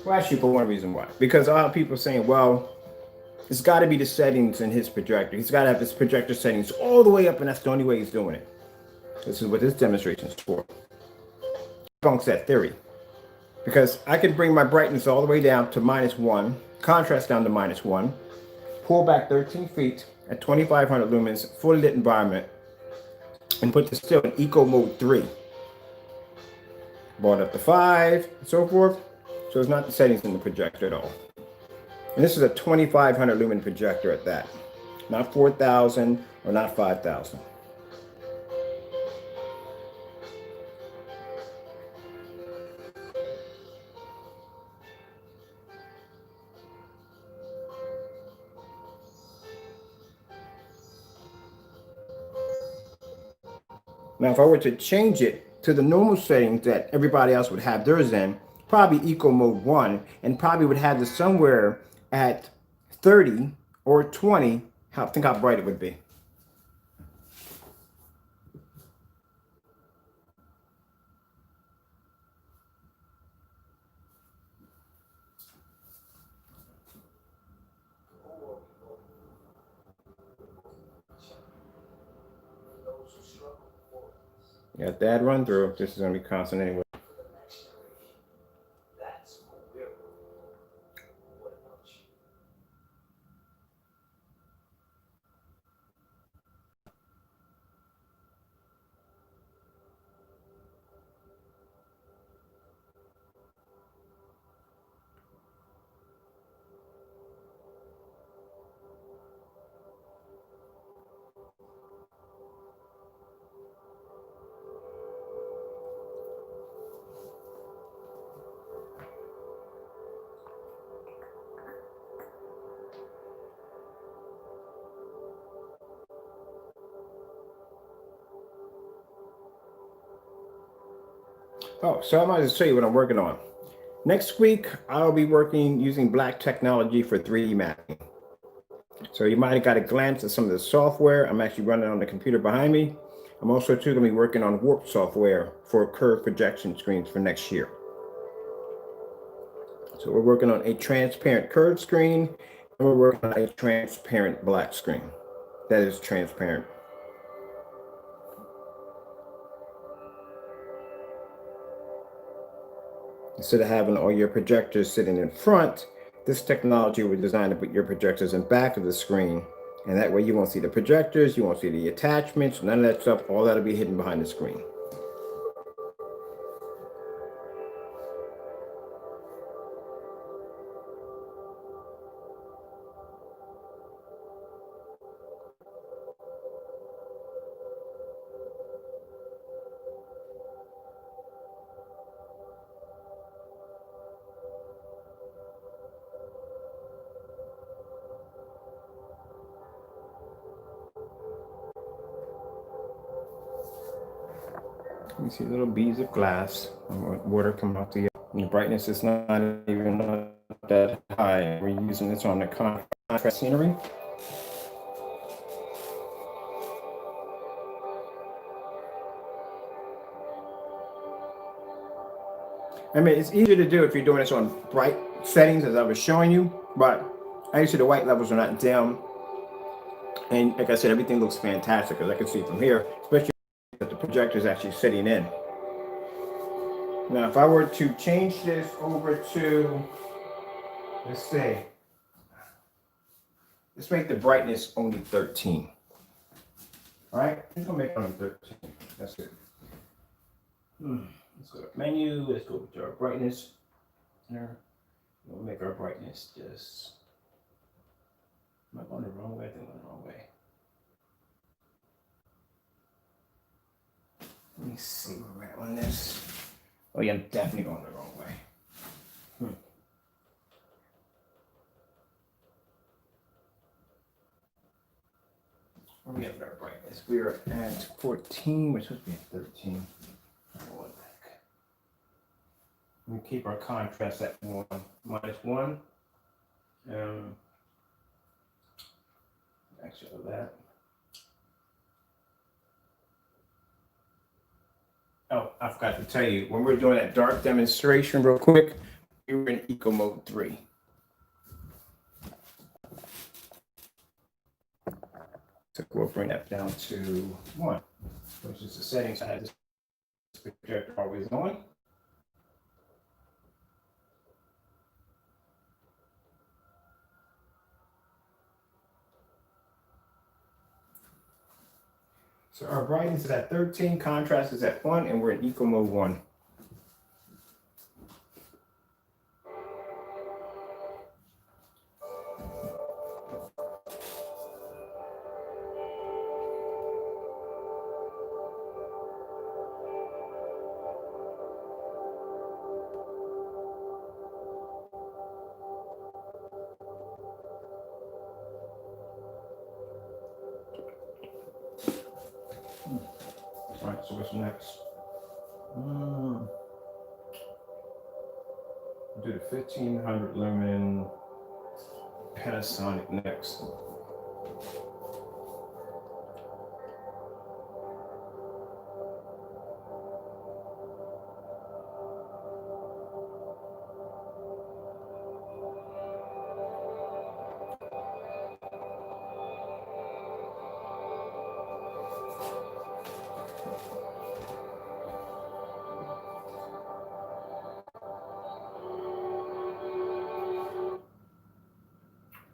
Well, actually for 1 reason why. Because a lot of people are saying, well, it's got to be the settings in his projector. He's got to have his projector settings all the way up, and that's the only way he's doing it. This is what this demonstration is for. Debunks that theory. Because I can bring my brightness all the way down to -1, contrast down to -1, pull back 13 feet at 2500 lumens, fully lit environment, and put this still in eco mode 3. Brought up to 5, and so forth. So it's not the settings in the projector at all. And this is a 2500 lumen projector at that. Not 4000 or not 5000. Now, if I were to change it to the normal settings that everybody else would have theirs in, probably eco mode 1, and probably would have this somewhere at 30 or 20, think how bright it would be. Got that run through. This is going to be constant anyway. Oh, so I might just show you what I'm working on. Next week, I'll be working using black technology for 3D mapping. So you might have got a glance at some of the software. I'm actually running on the computer behind me. I'm also too going to be working on Warp software for curved projection screens for next year. So we're working on a transparent curved screen, and we're working on a transparent black screen. That is transparent. Instead of having all your projectors sitting in front, this technology was designed to put your projectors in back of the screen. And that way you won't see the projectors, you won't see the attachments, none of that stuff. All that'll be hidden behind the screen. You see little beads of glass and water come out the. And the brightness is not even that high. We're using this on the contrast scenery. I mean, it's easier to do if you're doing this on bright settings, as I was showing you, but actually the white levels are not dim. And like I said, everything looks fantastic, as I can see from here, especially that the projector is actually sitting in. Now, if I were to change this over to, let's say, let's make the brightness only 13. All right, let's go make it only 13. That's it. Let's go to menu. Let's go to our brightness. There. We'll make our brightness just. Am I going the wrong way? I think I'm going the wrong way. Let me see where we're at on this. Oh yeah, I'm definitely going the wrong way. Where we at with our brightness? We are at 14. We're supposed to be at 13. We keep our contrast at 1, -1. Actually, that. Oh, I forgot to tell you, when we're doing that dark demonstration real quick, we were in eco mode 3. So we'll bring that down to 1, which is the settings I had this projector always on. So our brightness is at 13, contrast is at 1, and we're in eco mode 1. All right, so what's next? We'll do the 1500 lumen Panasonic next.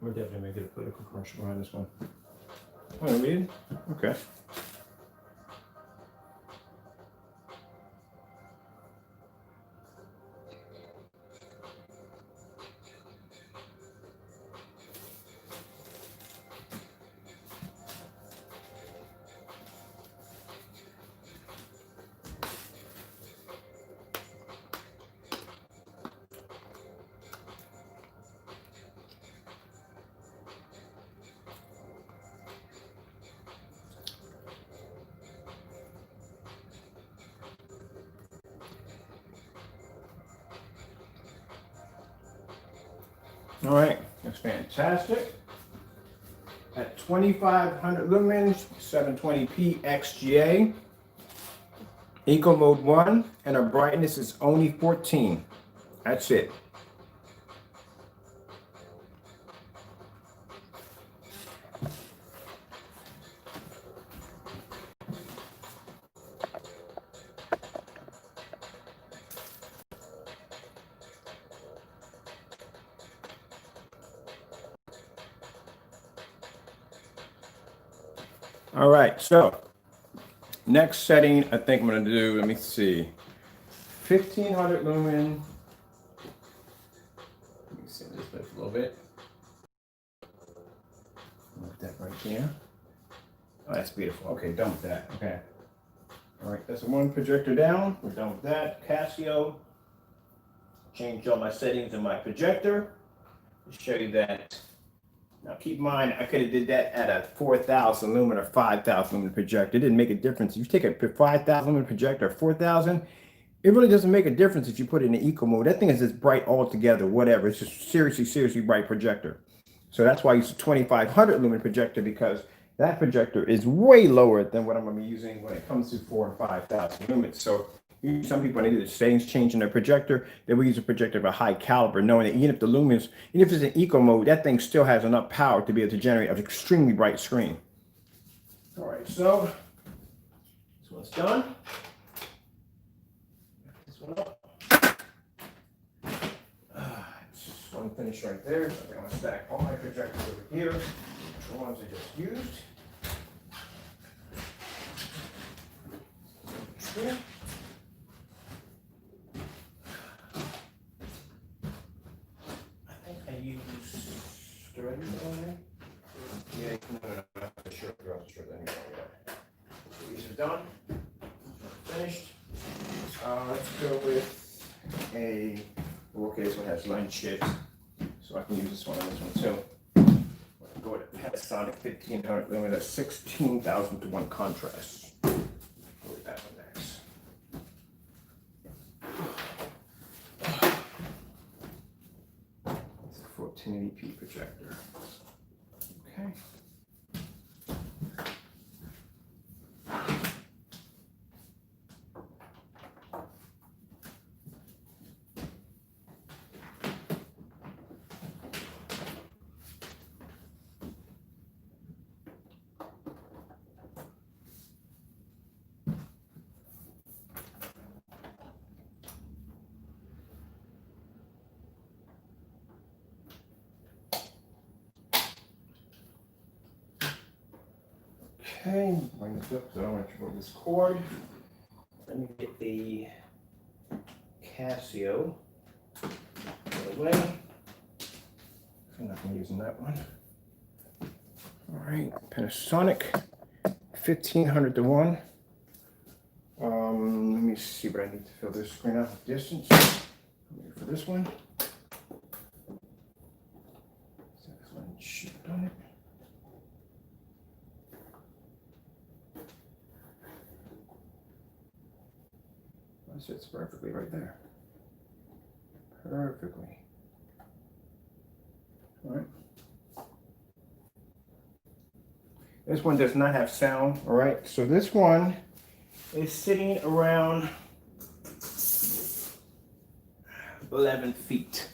We're definitely making a political commercial behind this one. Oh, read? Okay. All right, that's fantastic. 2500 lumens, 720p XGA, eco mode 1, and our brightness is only 14. That's it. All right, so next setting, I think I'm going to do, let me see, 1500 lumen. Let me see this lift a little bit. Like that right there. Oh, that's beautiful. Okay, done with that. Okay. All right, that's one projector down. We're done with that. Casio. Changed all my settings in my projector to show you that. Now keep in mind, I could have did that at a 4,000 lumen or 5,000 lumen projector. It didn't make a difference. If you take a 5,000 lumen projector or 4,000, it really doesn't make a difference if you put it in the eco mode. That thing is just bright altogether, whatever. It's just seriously bright projector. So that's why I use a 2,500 lumen projector, because that projector is way lower than what I'm going to be using when it comes to 4,000 and 5,000 lumens. So some people, when they do the settings change in their projector, they will use a projector of a high caliber, knowing that even if the lumens, even if it's in eco mode, that thing still has enough power to be able to generate an extremely bright screen. All right, so this one's done. This one up. Just one finish right there. So I'm going to stack all my projectors over here. The ones I just used. Here. I think I used thread on there. Yeah, no, sure, anyway. So these are done. Finished. Let's go with a, okay, this one has line shit, so I can use this one on this one too. Go with a Panasonic 1500 lumen, that's 16,000 to 1 contrast. Go with that one next. It's a 1480p projector. Okay. Okay, bring this up, so I don't want to trouble this cord. Let me get the Casio out of the way. I'm not going to use that one. All right, Panasonic 1500 to 1. Let me see what I need to fill this screen out with distance. For this one. So this one shipped on it. That sits perfectly right there. Perfectly. All right. This one does not have sound. All right. So this one is sitting around 11 feet.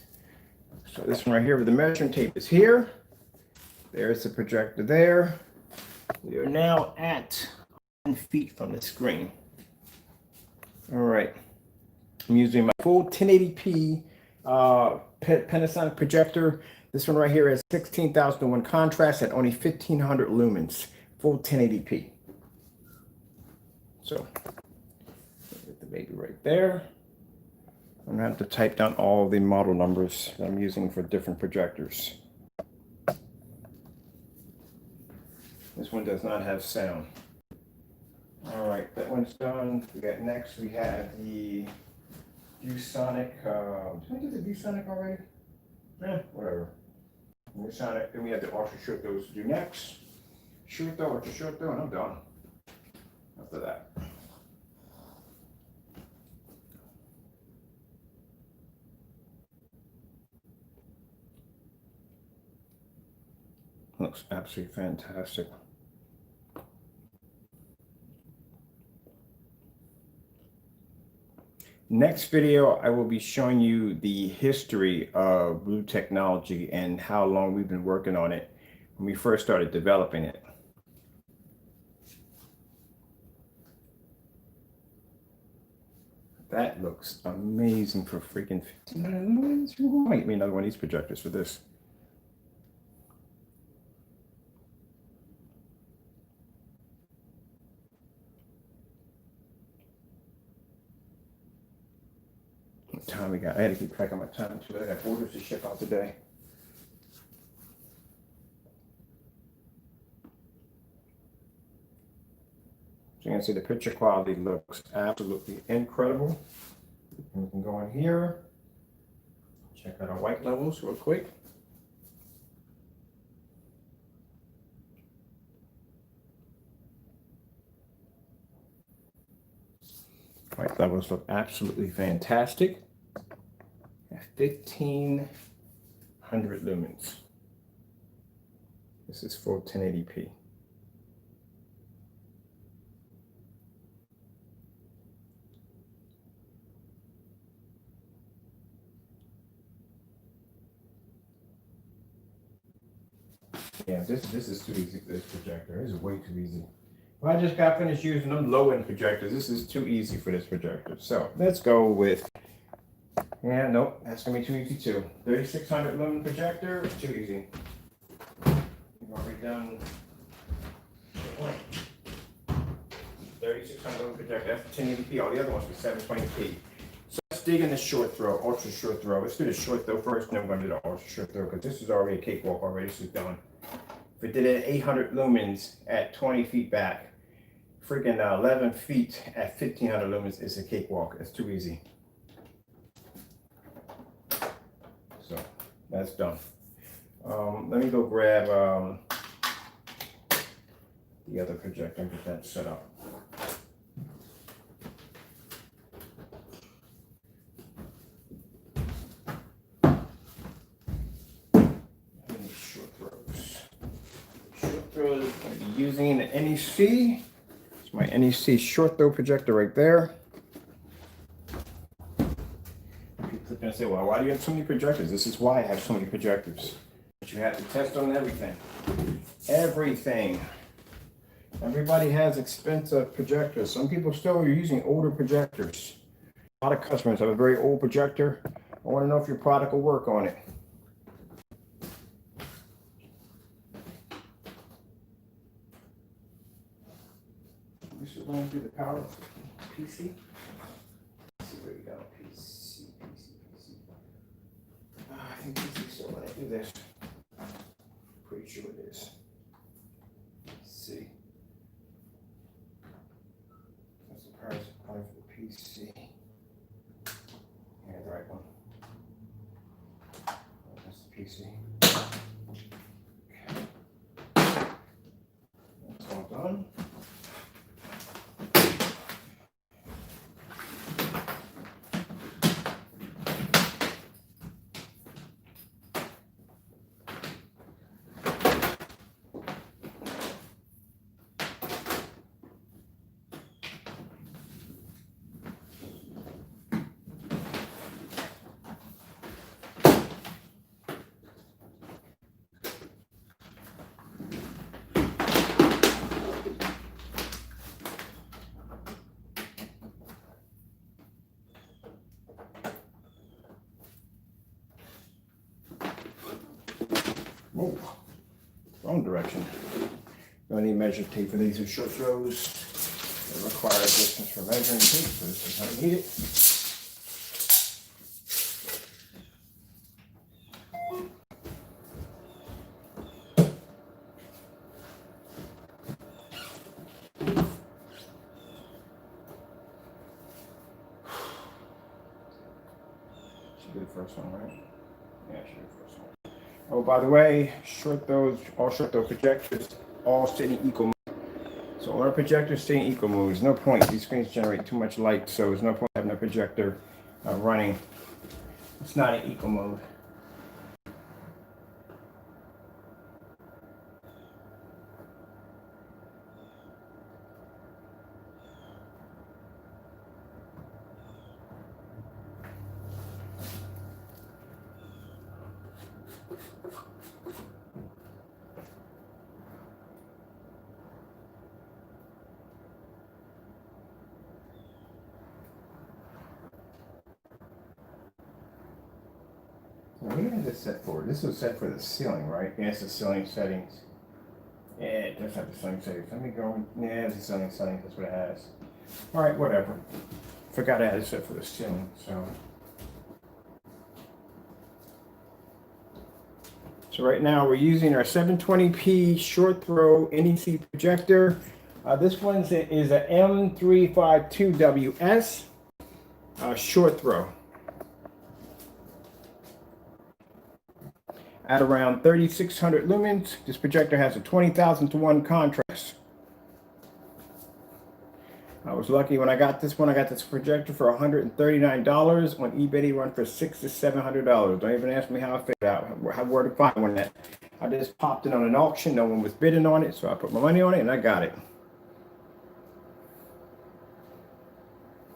So this one right here with the measuring tape is here. There's the projector there. We are now at 10 feet from the screen. All right, I'm using my full 1080p Panasonic projector. This one right here has 16,000 to 1 contrast at only 1500 lumens, full 1080p. So, get the baby right there. I'm gonna have to type down all the model numbers that I'm using for different projectors. This one does not have sound. All right, that one's done. We got next, we have the ViewSonic. Did I do the ViewSonic already? Whatever. ViewSonic, then we have the Ultra Short those to do next. Short Ultra Short, and I'm done after that. Looks absolutely fantastic. Next video, I will be showing you the history of blue technology and how long we've been working on it when we first started developing it. That looks amazing for freaking 1,500 lumens. Who might be another one of these projectors for this? What time we got? I had to keep track of my time too. I got orders to ship out today. So you can see the picture quality looks absolutely incredible. And we can go in here, check out our white levels real quick. White levels look absolutely fantastic at 1,500 lumens. This is full 1080p. Yeah, this is too easy for this projector. This is way too easy. Well, I just got finished using them low-end projectors. This is too easy for this projector. So let's go with, yeah, nope, that's gonna be too easy too. 3,600 lumen projector, too easy. We've already done 3,600 lumen projector, that's 1080p. All the other ones were 720p. So let's dig in the short throw, ultra short throw. Let's do the short throw first, and then we're gonna do the ultra short throw because this is already a cakewalk already. This is done. If we did it at 800 lumens at 20 feet back, freaking 11 feet at 1,500 lumens is a cakewalk. It's too easy. So that's done. Let me go grab the other projector and get that set up. I'm going to be using the NEC. It's my NEC short throw projector right there. People are going to say, well, why do you have so many projectors? This is why I have so many projectors. But you have to test on everything. Everything. Everybody has expensive projectors. Some people still are using older projectors. A lot of customers have a very old projector. I want to know if your product will work on it. This is going through the power PC. Let's see where we go. PC. I think PC is still going to do this. Pretty sure it is. Let's see. That's the power supply for the PC. Yeah, the right one. That's the PC. Okay. That's all done. Whoa, wrong direction. Don't need measure tape for these are short throws. They require distance for measuring tape, so this is how I need it. Should be the first one, right? Yeah, should be the first one. Oh, by the way, all short throw projectors, all sit in equal mode. So all our projectors stay in equal mode. There's no point. These screens generate too much light, so there's no point having a projector running. It's not in equal mode. What is this set for? This was set for the ceiling, right? Yeah, it's the ceiling settings. Yeah, it does have the ceiling settings. Let me go. Yeah, it's the ceiling settings. That's what it has. All right, whatever. Forgot I had it set for the ceiling, so. So right now we're using our 720p short throw NEC projector. This one is a M352WS short throw. At around 3600 lumens, this projector has a 20,000 to 1 contrast. I was lucky when I got this one. I got this projector for $139. On eBay, they run for $600 to $700. Don't even ask me how I figured out where to find one at. I just popped it on an auction. No one was bidding on it, so I put my money on it and I got it.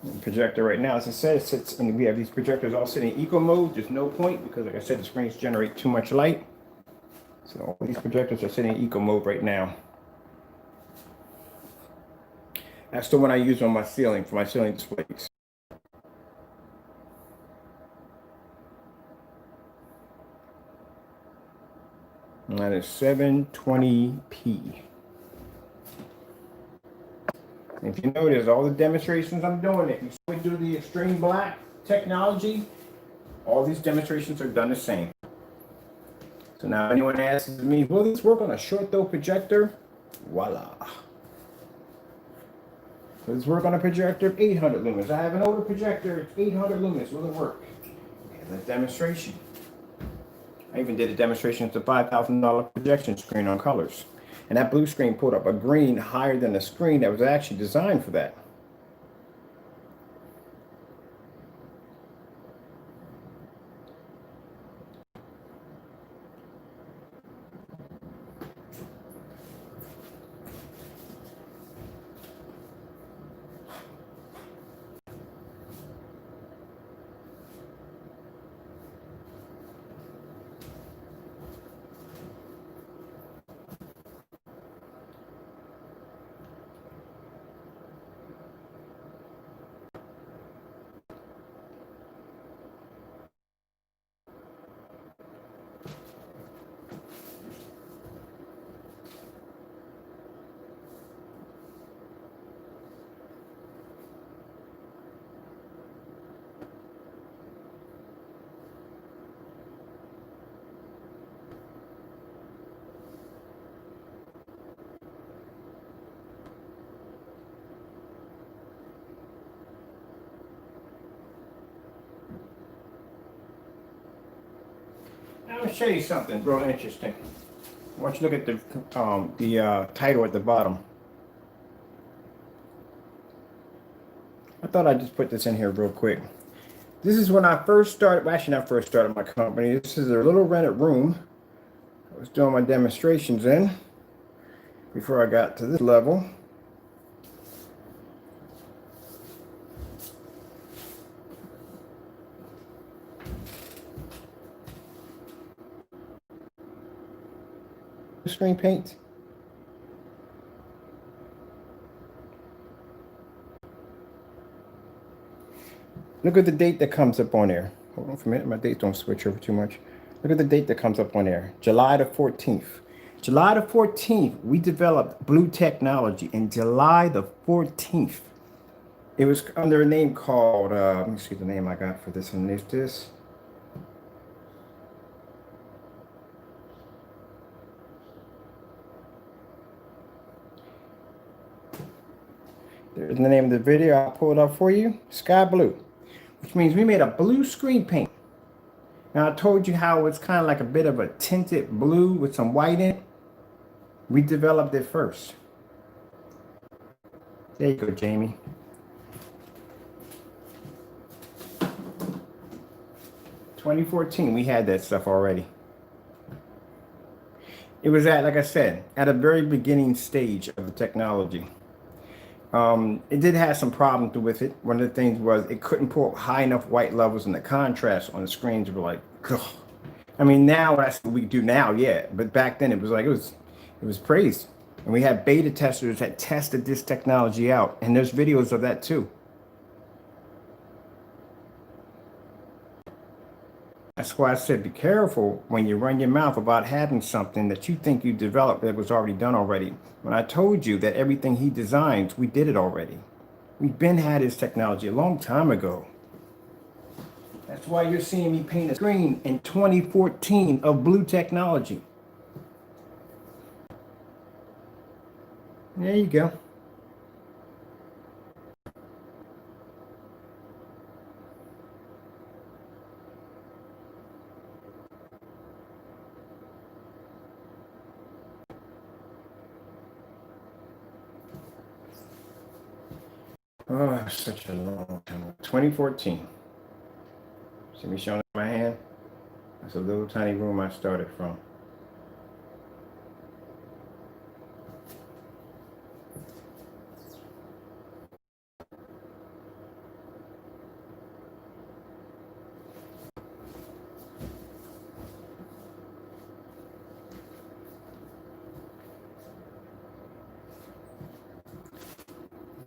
The projector right now, as I said, it sits in. We have these projectors all sitting in eco mode. There's no point because, like I said, the screens generate too much light. So all these projectors are sitting in eco mode right now. That's the one I use on my ceiling for my ceiling displays. And that is 720p. If you notice, all the demonstrations I'm doing, if you still do the extreme black technology, all these demonstrations are done the same. So now if anyone asks me, will this work on a short throw projector? Voila. Will this work on a projector of 800 lumens? I have an older projector, it's 800 lumens. Will it work? Here's a demonstration. I even did a demonstration with a $5,000 projection screen on colors. And that blue screen pulled up a green higher than the screen that was actually designed for that. Now, I'm going to show you something real interesting. I want you to look at the title at the bottom. I thought I'd just put this in here real quick. This is when I first started, well, actually not first started my company. This is a little rented room I was doing my demonstrations in before I got to this level. Screen paint. Look at the date that comes up on there. Hold on for a minute. My dates don't switch over too much. Look at the date that comes up on there. July the 14th. July the 14th, we developed blue technology in July the 14th. It was under a name called, let me see the name I got for this one. Is this? There's the name of the video. I'll pull it up for you. Sky Blue, which means we made a blue screen paint. Now, I told you how it's kind of like a bit of a tinted blue with some white in it. We developed it first. There you go, Jamie. "2014, we had that stuff already. It was at, like I said, at a very beginning stage of the technology. It did have some problems with it. One of the things was it couldn't pull high enough white levels, and the contrast on the screens were like, ugh. I mean, now that's what we do now, yeah. But back then it was like, it was praised. And we had beta testers that tested this technology out. And there's videos of that too. That's why I said be careful when you run your mouth about having something that you think you developed that was already done already. When I told you that everything he designs, we did it already. We've been had his technology a long time ago. That's why you're seeing me paint a screen in 2014 of blue technology. There you go. Oh, such a long time. 2014. See me showing my hand? That's a little tiny room I started from.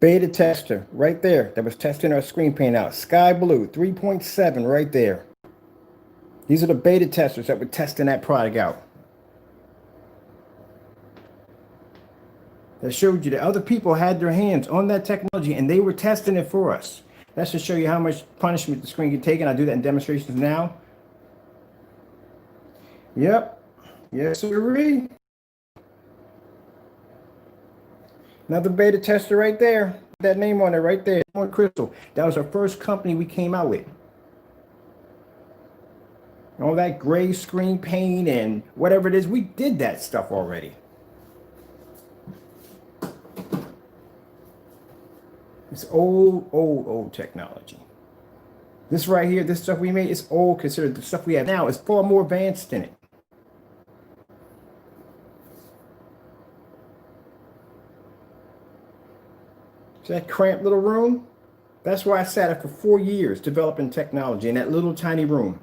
Beta tester right there that was testing our screen paint out. Sky blue 3.7 right there. These are the beta testers that were testing that product out. That showed you that other people had their hands on that technology and they were testing it for us. That's to show you how much punishment the screen can take, and I do that in demonstrations now. Yep. Yes, sirree. Another beta tester right there. That name on it right there. On Crystal. That was our first company we came out with. All that gray screen paint and whatever it is, we did that stuff already. It's old technology. This right here, this stuff we made is old considered the stuff we have now is far more advanced in it. See that cramped little room? That's why I sat it for 4 years developing technology in that little tiny room.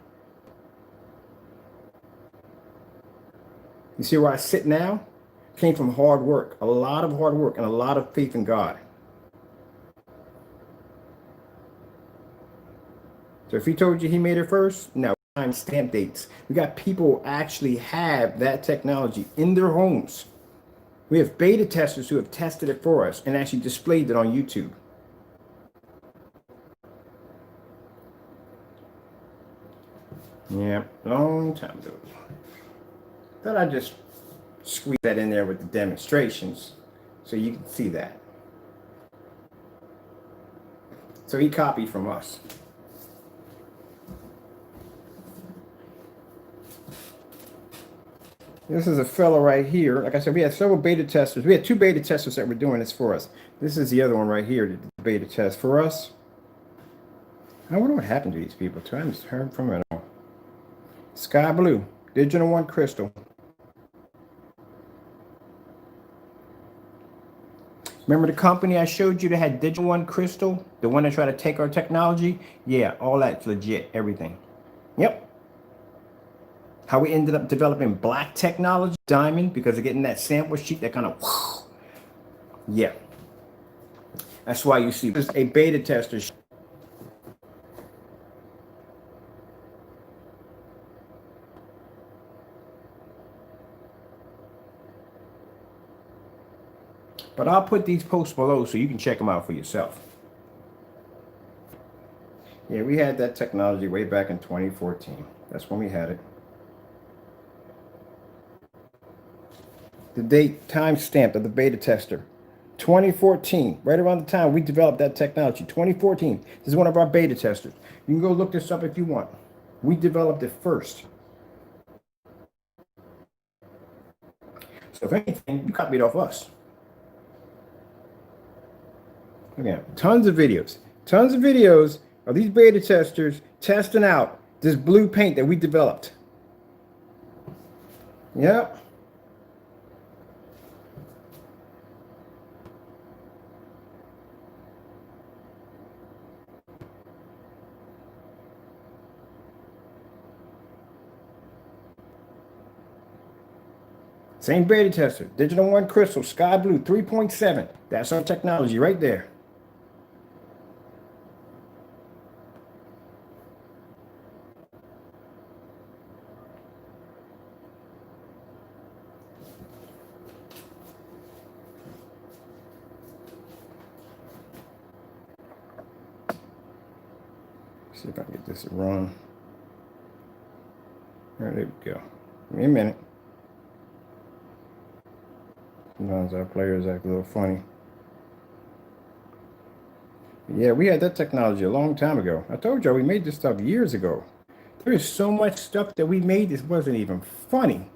You see where I sit now? Came from hard work, a lot of hard work and a lot of faith in God. So if he told you he made it first, no, time stamp dates. We got people actually have that technology in their homes. We have beta testers who have tested it for us and actually displayed it on YouTube. Yeah, long time ago. Thought I'd just squeeze that in there with the demonstrations so you can see that. So he copied from us. This is a fellow right here. Like I said, we had several beta testers. We had 2 beta testers that were doing this for us. This is the other one right here, the beta test for us. I wonder what happened to these people too. I haven't heard from it all. Sky blue, Digital One Crystal. Remember the company I showed you that had Digital One Crystal? The one that tried to take our technology? Yeah, all that's legit, everything. Yep. How we ended up developing black technology, diamond, because of getting that sample sheet that kind of, yeah. That's why you see this is a beta tester. But I'll put these posts below so you can check them out for yourself. Yeah, we had that technology way back in 2014. That's when we had it. The date time stamped of the beta tester, 2014, right around the time we developed that technology, 2014. This is one of our beta testers. You can go look this up if you want. We developed it first. So if anything, you copied off us. Again, tons of videos of these beta testers testing out this blue paint that we developed. Yep. Same beta tester, Digital One Crystal, Sky Blue 3.7. That's our technology right there. See if I can get this to run. All right, there we go. Give me a minute. Sometimes our players act a little funny. Yeah, we had that technology a long time ago. I told you we made this stuff years ago. There is so much stuff that we made this wasn't even funny.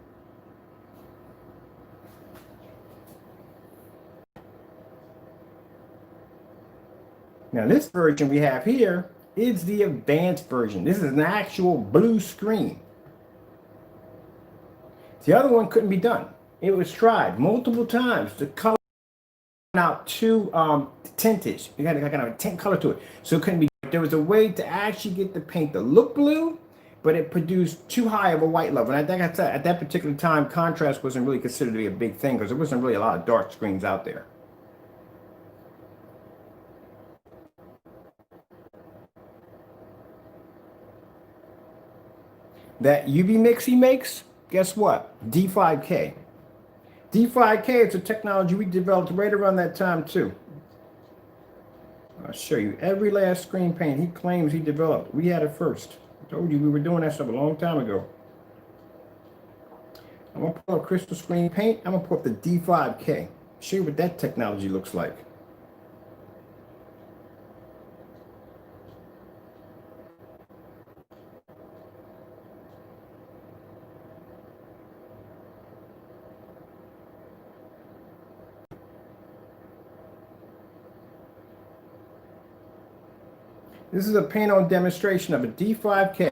Now this version we have here is the advanced version. This is an actual blue screen. The other one couldn't be done. It was tried multiple times. The color went out too tintish. You had kind of a tint color to it, so it couldn't be. There was a way to actually get the paint to look blue, but it produced too high of a white level. And I think at that particular time, contrast wasn't really considered to be a big thing because there wasn't really a lot of dark screens out there. That UV mix he makes, guess what? D5K. D5K is a technology we developed right around that time too. I'll show you every last screen paint he claims he developed. We had it first. I told you we were doing that stuff a long time ago. I'm gonna pull up crystal screen paint. I'm gonna pull up the D5K. Show you what that technology looks like. This is a paint-on demonstration of a D5K.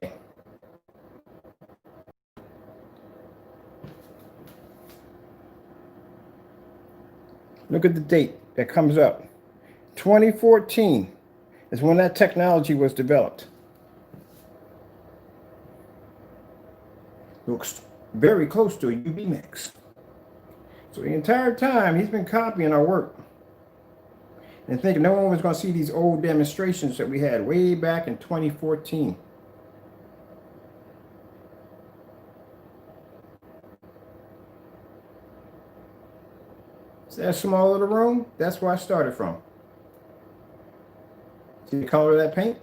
Look at the date that comes up. 2014 is when that technology was developed. Looks very close to a UV mix. So the entire time he's been copying our work and thinking no one was going to see these old demonstrations that we had way back in 2014. See that small little room? That's where I started from. See the color of that paint?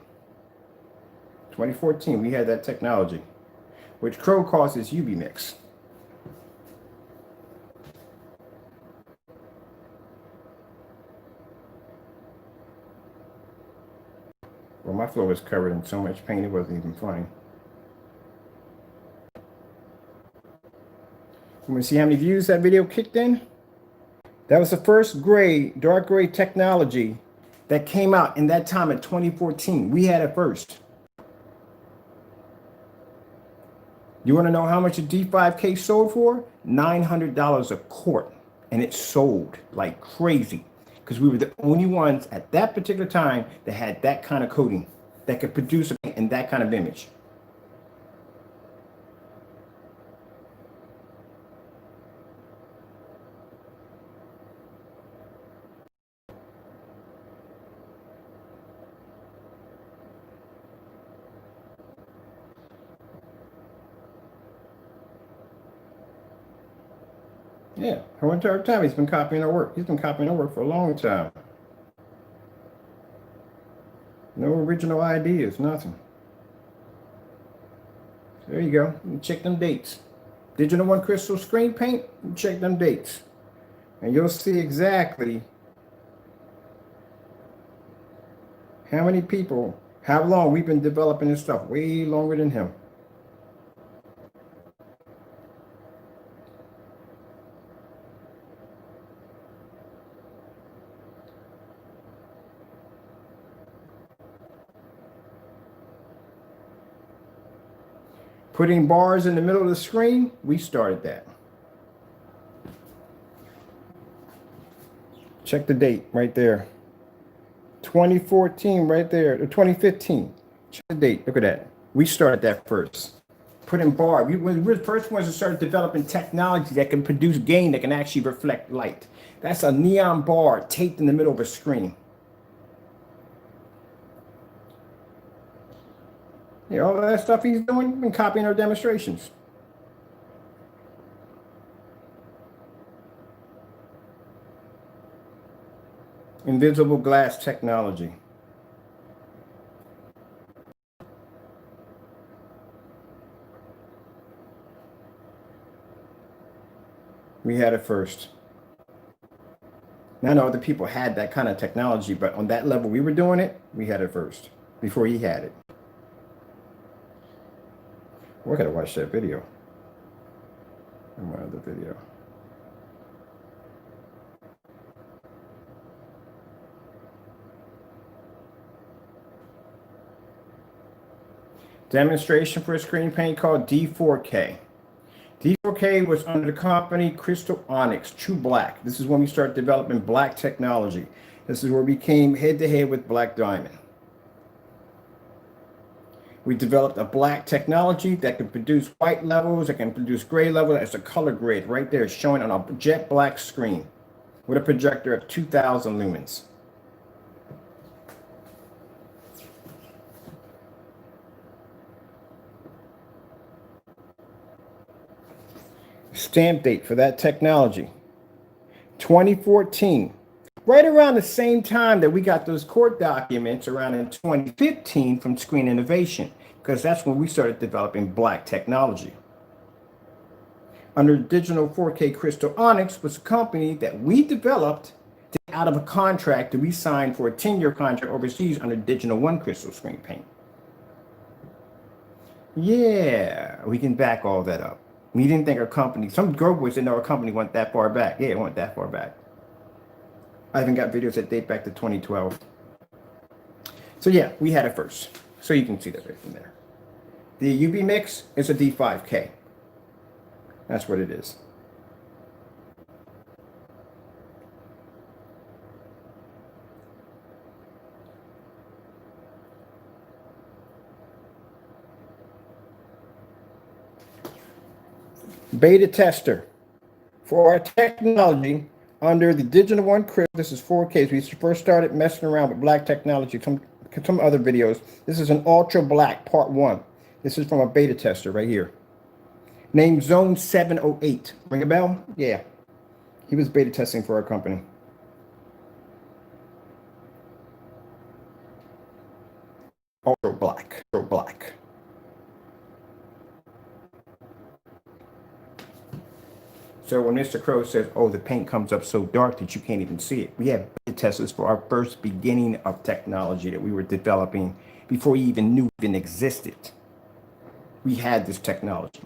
2014, we had that technology, which Crow calls his UV mix. Well, my floor was covered in so much paint it wasn't even funny. You want to see how many views that video kicked in? That was the first gray, dark gray technology that came out in that time in 2014. We had it first. You want to know how much a D5K sold for? $900 a quart. And it sold like crazy because we were the only ones at that particular time that had that kind of coating that could produce in that kind of image. Yeah, our entire time he's been copying our work. He's been copying our work for a long time. No original ideas, nothing. So there you go. You check them dates. Digital One Crystal Screen Paint, you check them dates. And you'll see exactly how many people, how long we've been developing this stuff. Way longer than him. Putting bars in the middle of the screen, we started that. Check the date right there. 2014 right there, or 2015. Check the date, look at that. We started that first. Putting bar, we were the first ones to start developing technology that can produce gain that can actually reflect light. That's a neon bar taped in the middle of a screen. Yeah, all of that stuff he's doing, been copying our demonstrations. Invisible glass technology. We had it first. Now, I know other people had that kind of technology, but on that level we were doing it, we had it first, before he had it. Well, I gotta watch that video. And one other video. Demonstration for a screen paint called D4K. D4K was under the company Crystal Onyx, True Black. This is when we started developing black technology. This is where we came head to head with Black Diamond. We developed a black technology that can produce white levels, that can produce gray levels. It's a color grid right there showing on a jet black screen with a projector of 2,000 lumens. Stamp date for that technology, 2014. Right around the same time that we got those court documents around in 2015 from Screen Innovation, because that's when we started developing black technology. Under Digital 4K Crystal Onyx was a company that we developed out of a contract that we signed for a 10-year contract overseas under Digital 1 Crystal Screen Paint. Yeah, we can back all that up. We didn't think our company, some girl boys didn't know our company went that far back. Yeah, it went that far back. I even got videos that date back to 2012. So yeah, we had it first. So you can see that right from there. The UV mix is a D5K. That's what it is. Beta tester for our technology under the Digital 1 Crystal. This is 4K. We first started messing around with black technology. Some other videos. This is an ultra black part 1. This is from a beta tester right here. Named Zone 708. Ring a bell? Yeah. He was beta testing for our company. Ultra black. Ultra black. So when Mr. Crow says, oh, the paint comes up so dark that you can't even see it, we have beta testers for our first beginning of technology that we were developing before you even knew it even existed. We had this technology.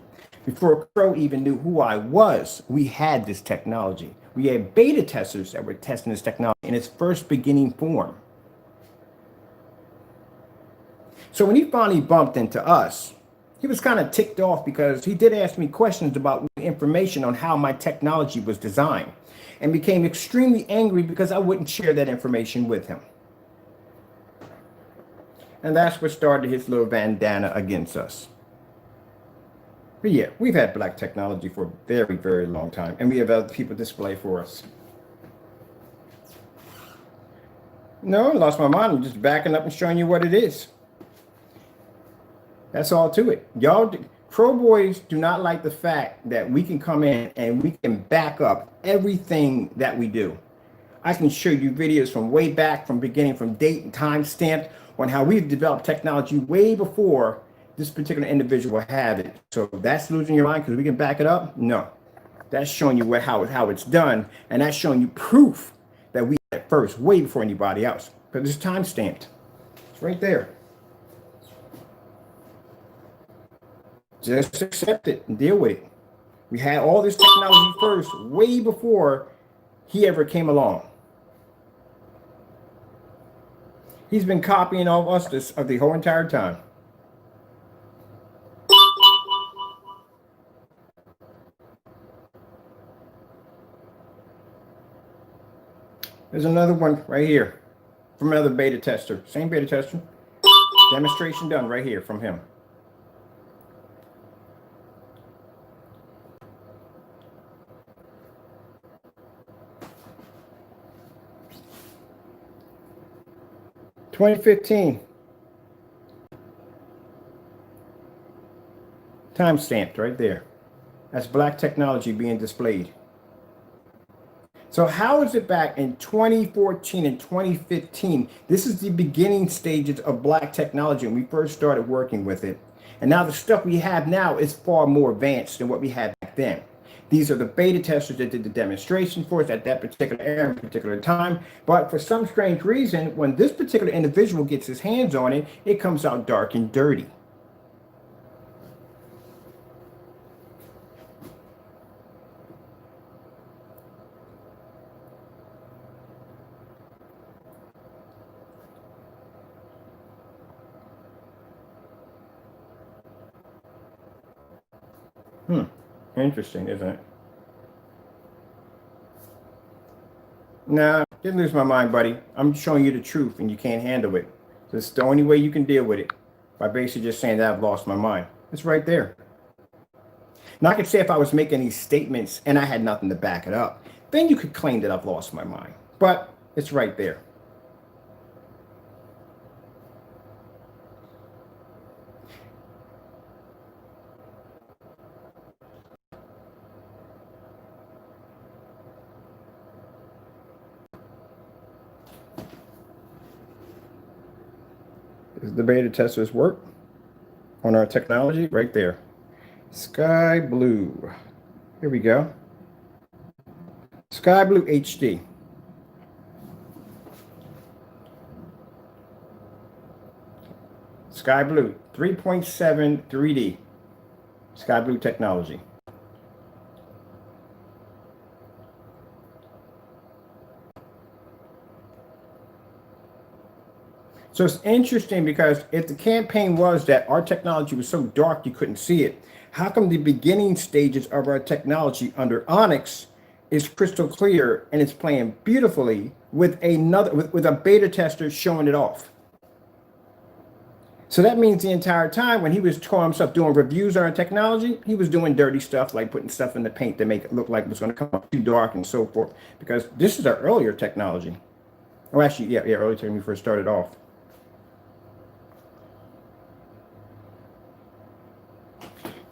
Before Crow even knew who I was, we had this technology. We had beta testers that were testing this technology in its first beginning form. So when he finally bumped into us, he was kind of ticked off because he did ask me questions about information on how my technology was designed, and became extremely angry because I wouldn't share that information with him. And that's what started his little bandana against us. But yeah, we've had black technology for a very, very long time, and we have other people display for us. No, I lost my mind. I'm just backing up and showing you what it is. That's all to it. Y'all, Crow Boys do not like the fact that we can come in and we can back up everything that we do. I can show you videos from way back, from beginning, from date and time stamped on how we've developed technology way before this particular individual had it. So that's losing your mind because we can back it up? No. That's showing you how it's done, and that's showing you proof that we had it first, way before anybody else. Because it's time stamped. It's right there. Just accept it and deal with it. We had all this technology first, way before he ever came along. He's been copying all of us of the whole entire time. There's another one right here from another beta tester. Same beta tester. Demonstration done right here from him. (2015). Time stamped right there. That's black technology being displayed. So how is it back in 2014 and 2015? This is the beginning stages of black technology when we first started working with it. And now the stuff we have now is far more advanced than what we had back then. These are the beta testers that did the demonstration for us at that particular area, particular time. But for some strange reason, when this particular individual gets his hands on it, it comes out dark and dirty. Interesting, isn't it? Nah, didn't lose my mind, buddy. I'm showing you the truth and you can't handle it. So it's the only way you can deal with it, by basically just saying that I've lost my mind. It's right there. Now, I could say if I was making these statements and I had nothing to back it up, then you could claim that I've lost my mind. But it's right there. This is the beta testers work on our technology right there. Sky blue. Here we go. Sky blue HD. Sky blue 3.7 3D. Sky blue technology. So it's interesting because if the campaign was that our technology was so dark you couldn't see it, how come the beginning stages of our technology under Onyx is crystal clear and it's playing beautifully with with a beta tester showing it off? So that means the entire time when he was calling himself doing reviews on our technology, he was doing dirty stuff like putting stuff in the paint to make it look like it was going to come up too dark and so forth. Because this is our earlier technology. Oh, actually, yeah, earlier when we first started off.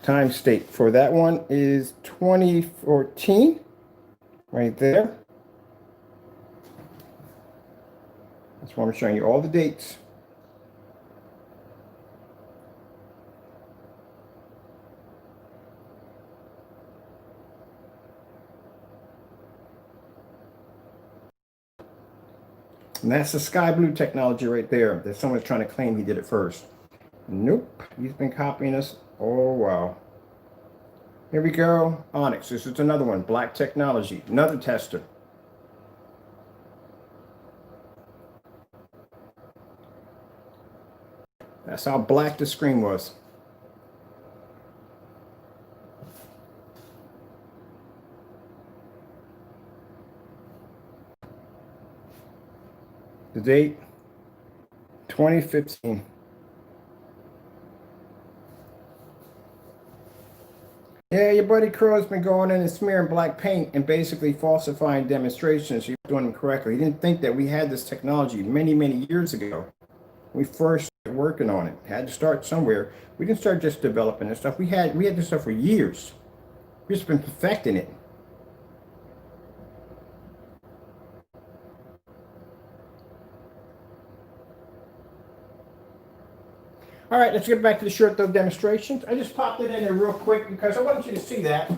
Time state for that one is 2014, right there. That's why I'm showing you all the dates. And that's the sky blue technology right there that someone's trying to claim he did it first. Nope, he's been copying us. Oh, wow. Here we go. Onyx. This is another one. Black technology. Another tester. That's how black the screen was. The date, 2015. Yeah, your buddy Crow's been going in and smearing black paint and basically falsifying demonstrations. He's doing them correctly. He didn't think that we had this technology many, many years ago. We first started working on it. Had to start somewhere. We didn't start just developing this stuff. We had this stuff for years. We've just been perfecting it. All right, let's get back to the short throw demonstrations. I just popped it in there real quick because I want you to see that.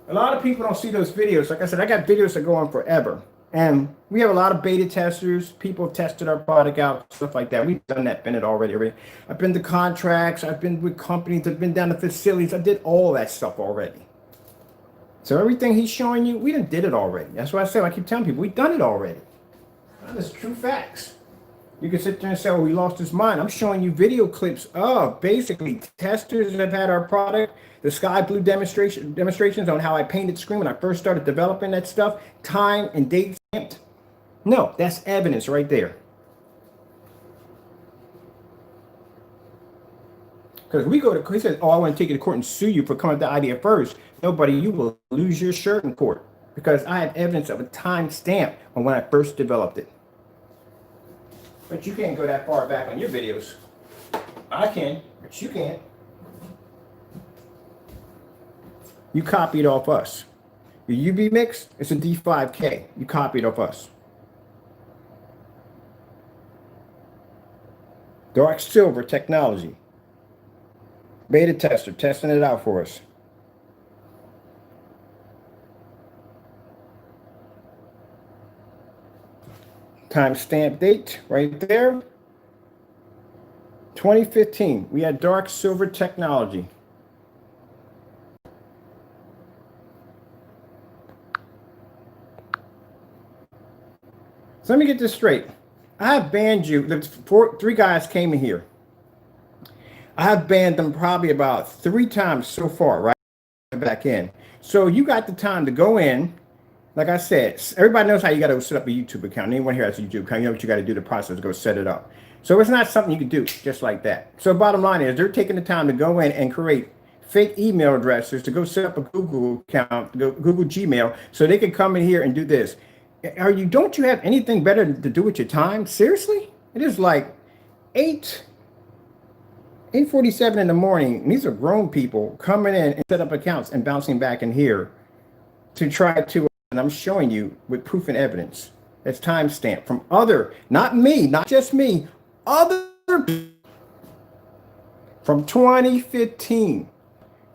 A lot of people don't see those videos. Like I said, I got videos that go on forever. And we have a lot of beta testers. People have tested our product out, stuff like that. We've done that, been it already. I've been to contracts. I've been with companies. I've been down to facilities. I did all that stuff already. So everything he's showing you, we done did it already. That's why I keep telling people, we've done it already. That's true facts. You can sit there and say, oh, we lost his mind. I'm showing you video clips of basically testers that have had our product, the sky blue demonstrations on how I painted screen when I first started developing that stuff, time and date stamped. No, that's evidence right there. Because we go to, he says, oh, I want to take you to court and sue you for coming up with the idea first. Nobody, you will lose your shirt in court because I have evidence of a time stamp on when I first developed it. But you can't go that far back on your videos. I can, but you can't. You copied off us. Your UV mix, it's a D5K. You copied off us. Dark silver technology. Beta tester, testing it out for us. Timestamp date right there. 2015. We had dark silver technology. So let me get this straight. I have banned you. Three guys came in here. I have banned them probably about 3 times so far, right? Back in. So you got the time to go in. Like I said, everybody knows how you got to set up a YouTube account. Anyone here has a YouTube account, you know what you got to do, the process, go set it up. So it's not something you can do just like that. So bottom line is they're taking the time to go in and create fake email addresses to go set up a Google account, Google Gmail, so they can come in here and do this. Don't you have anything better to do with your time? Seriously? It is like 8:47 in the morning. And these are grown people coming in and set up accounts and bouncing back in here to try to, and I'm showing you with proof and evidence. That's timestamp from other, not me, not just me, other people from 2015,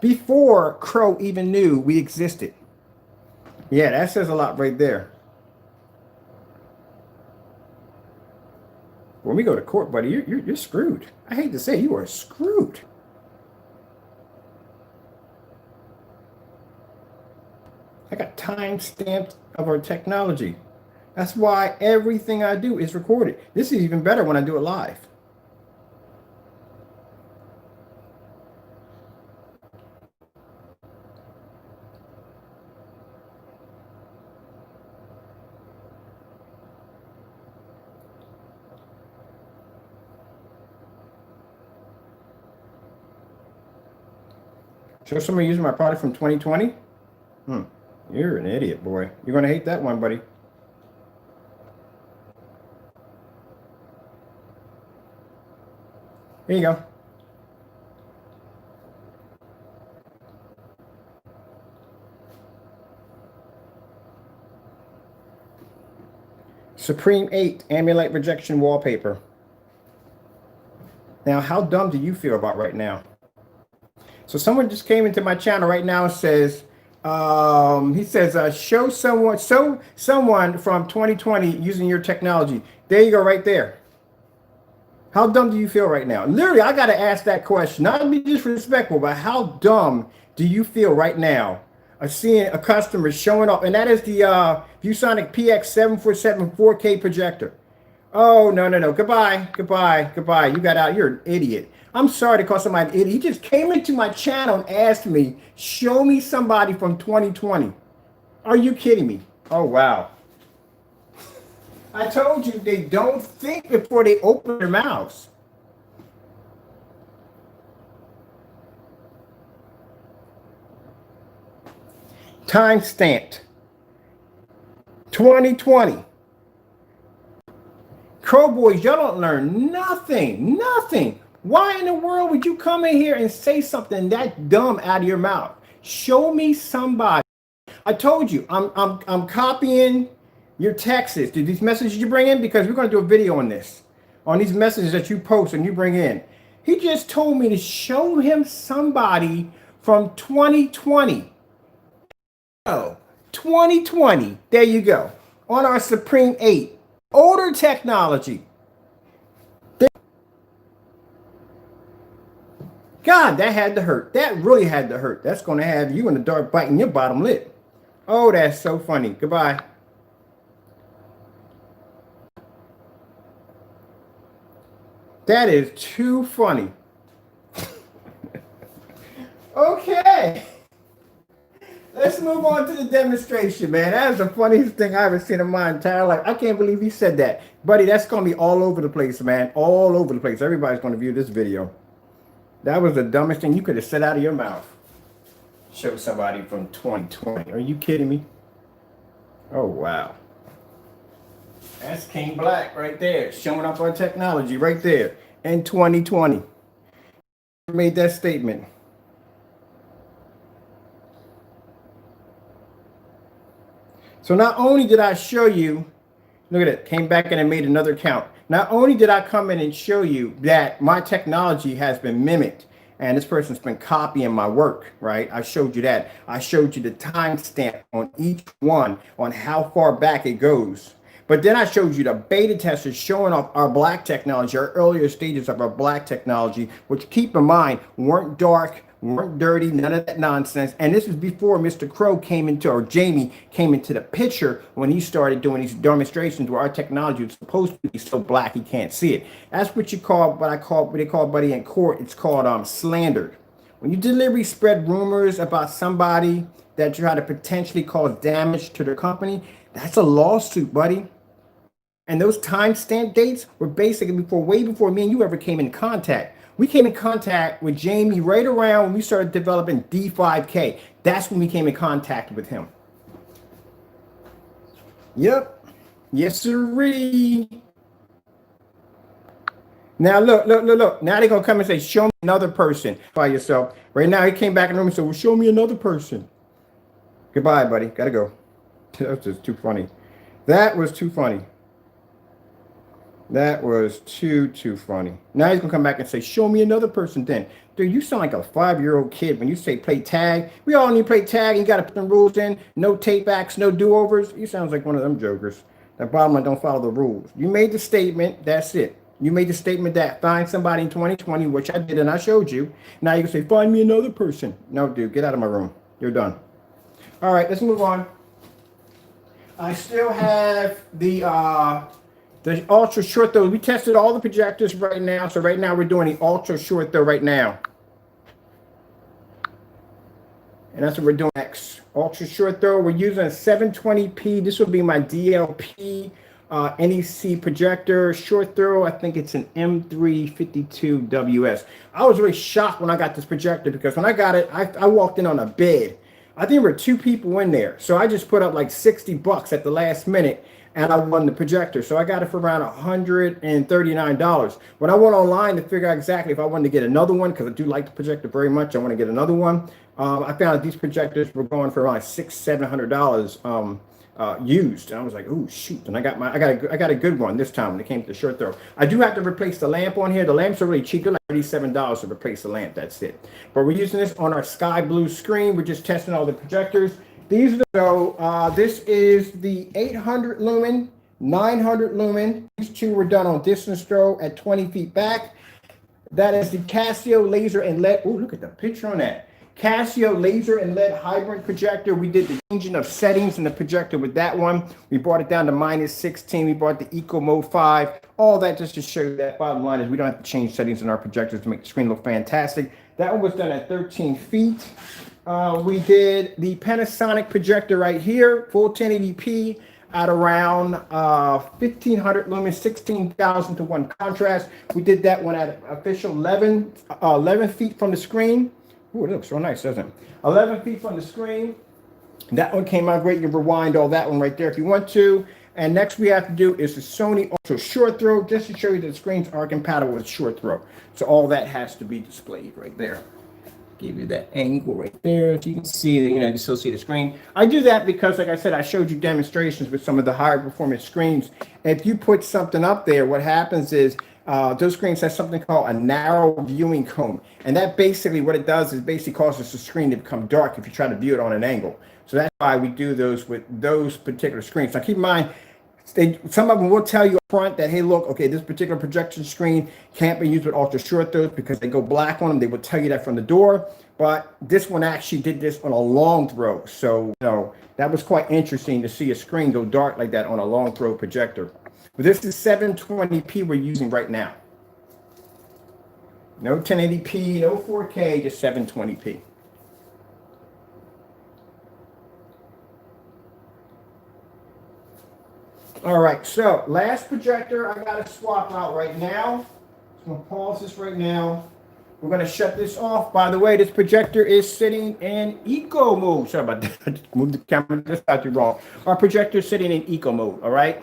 before Crow even knew we existed. Yeah, that says a lot right there. When we go to court, buddy, you're screwed. I hate to say you are screwed. I got timestamps of our technology. That's why everything I do is recorded. This is even better when I do it live. Show somebody using my product from 2020? You're an idiot, boy. You're going to hate that one, buddy. Here you go. Supreme 8 Amulite Rejection Wallpaper. Now, how dumb do you feel about right now? So someone just came into my channel right now and says, he says, show someone from 2020 using your technology. There you go, right there. How dumb do you feel right now? Literally, I got to ask that question. Not to be disrespectful, but how dumb do you feel right now of seeing a customer showing up? And that is the ViewSonic PX747 4K projector. Oh, no. Goodbye. You got out. You're an idiot. I'm sorry to call somebody an idiot. He just came into my channel and asked me, show me somebody from 2020. Are you kidding me? Oh, wow. I told you they don't think before they open their mouths. Time stamped. 2020. Crow boys, y'all don't learn nothing. Why in the world would you come in here and say something that dumb out of your mouth? Show me somebody. I told you, I'm copying your texts. These messages you bring in, because we're going to do a video on this, on these messages that you post and you bring in. He just told me to show him somebody from 2020. Oh, 2020. There you go. On our Supreme 8. Older technology. God, that had to hurt. That really had to hurt. That's going to have you in the dark biting your bottom lip. Oh, that's so funny. Goodbye. That is too funny. Okay. Let's move on to the demonstration, man. That is the funniest thing I've ever seen in my entire life. I can't believe he said that. Buddy, that's going to be all over the place, man. All over the place. Everybody's going to view this video. That was the dumbest thing you could have said out of your mouth. Show somebody from 2020. Are you kidding me? Oh, wow. That's King Black right there, showing up our technology right there in 2020. Made that statement. So not only did I show you, look at it, came back in and made another count. Not only did I come in and show you that my technology has been mimicked and this person's been copying my work, right? I showed you that. I showed you the timestamp on each one, on how far back it goes. But then I showed you the beta testers showing off our black technology, our earlier stages of our black technology, which keep in mind weren't dark, weren't dirty, none of that nonsense. And this is before Mr. Crow came into, or Jamie came into the picture when he started doing these demonstrations where our technology was supposed to be so black he can't see it. That's what what they call, buddy, in court, it's called slandered. When you deliberately spread rumors about somebody that try to potentially cause damage to their company, that's a lawsuit, buddy. And those timestamp dates were basically way before me and you ever came in contact. We came in contact with Jamie right around when we started developing D5K. That's when we came in contact with him. Yep. Yes, sirree. Now look. Now they're gonna come and say, show me another person by yourself. Right now he came back in the room and said, well, show me another person. Goodbye, buddy. Gotta go. That's just too funny. That was too funny. That was too funny. Now he's gonna come back and say, show me another person then. Dude, you sound like a 5-year-old kid when you say play tag. We all need to play tag. You gotta put them rules in. No tape backs, no do-overs. You sounds like one of them jokers. That bottom line don't follow the rules. You made the statement, that's it. You made the statement that find somebody in 2020, which I did and I showed you. Now you can say, find me another person. No, dude, get out of my room. You're done. All right, let's move on. I still have the ultra short throw. We tested all the projectors right now. So right now we're doing the ultra short throw right now. And that's what we're doing next. Ultra short throw. We're using a 720p. This will be my DLP NEC projector short throw. I think it's an M352WS. I was really shocked when I got this projector because when I got it, I walked in on a bid. I think there were 2 people in there. So I just put up like $60 at the last minute and I won the projector. So I got it for around $139. When I went online to figure out exactly if I wanted to get another one, because I do like the projector very much, I want to get another one. I found that these projectors were going for around $600-700 used. And I was like, oh shoot. And I got a good one this time when it came to the short throw. I do have to replace the lamp on here. The lamps are really cheap. They're like $37 to replace the lamp. That's it. But we're using this on our sky blue screen. We're just testing all the projectors. These are this is the 800 lumen, 900 lumen. These two were done on distance throw at 20 feet back. That is the Casio laser and LED. Oh, look at the picture on that. Casio laser and LED hybrid projector. We did the changing of settings in the projector with that one. We brought it down to -16. We brought the Eco Mode 5. All that just to show you that bottom line is we don't have to change settings in our projectors to make the screen look fantastic. That one was done at 13 feet. We did the Panasonic projector right here, full 1080p at around 1500 lumens, 16,000 to 1 contrast. We did that one at official 11 feet from the screen. Ooh, it looks so nice, doesn't it? 11 feet from the screen. That one came out great. You rewind all that one right there if you want to. And next we have to do is the Sony Ultra Short Throw, just to show you that the screens are compatible with short throw. So all that has to be displayed right there. Give you that angle right there so you can see, you can still see the screen. I do that because, like I said, I showed you demonstrations with some of the higher performance screens. If you put something up there, what happens is those screens have something called a narrow viewing cone. And that basically, what it does is basically causes the screen to become dark if you try to view it on an angle. So that's why we do those with those particular screens. Now keep in mind, some of them will tell you up front that, hey, look, okay, this particular projection screen can't be used with ultra short throws because they go black on them. They will tell you that from the door. But this one actually did this on a long throw. So, that was quite interesting to see a screen go dark like that on a long throw projector. But this is 720p we're using right now. No 1080p, no 4K, just 720p. All right, so last projector I got to swap out right now. So I'm going to pause this right now. We're going to shut this off. By the way, this projector is sitting in eco mode. Sorry about that. I just moved the camera just out too wrong. Our projector is sitting in eco mode, all right?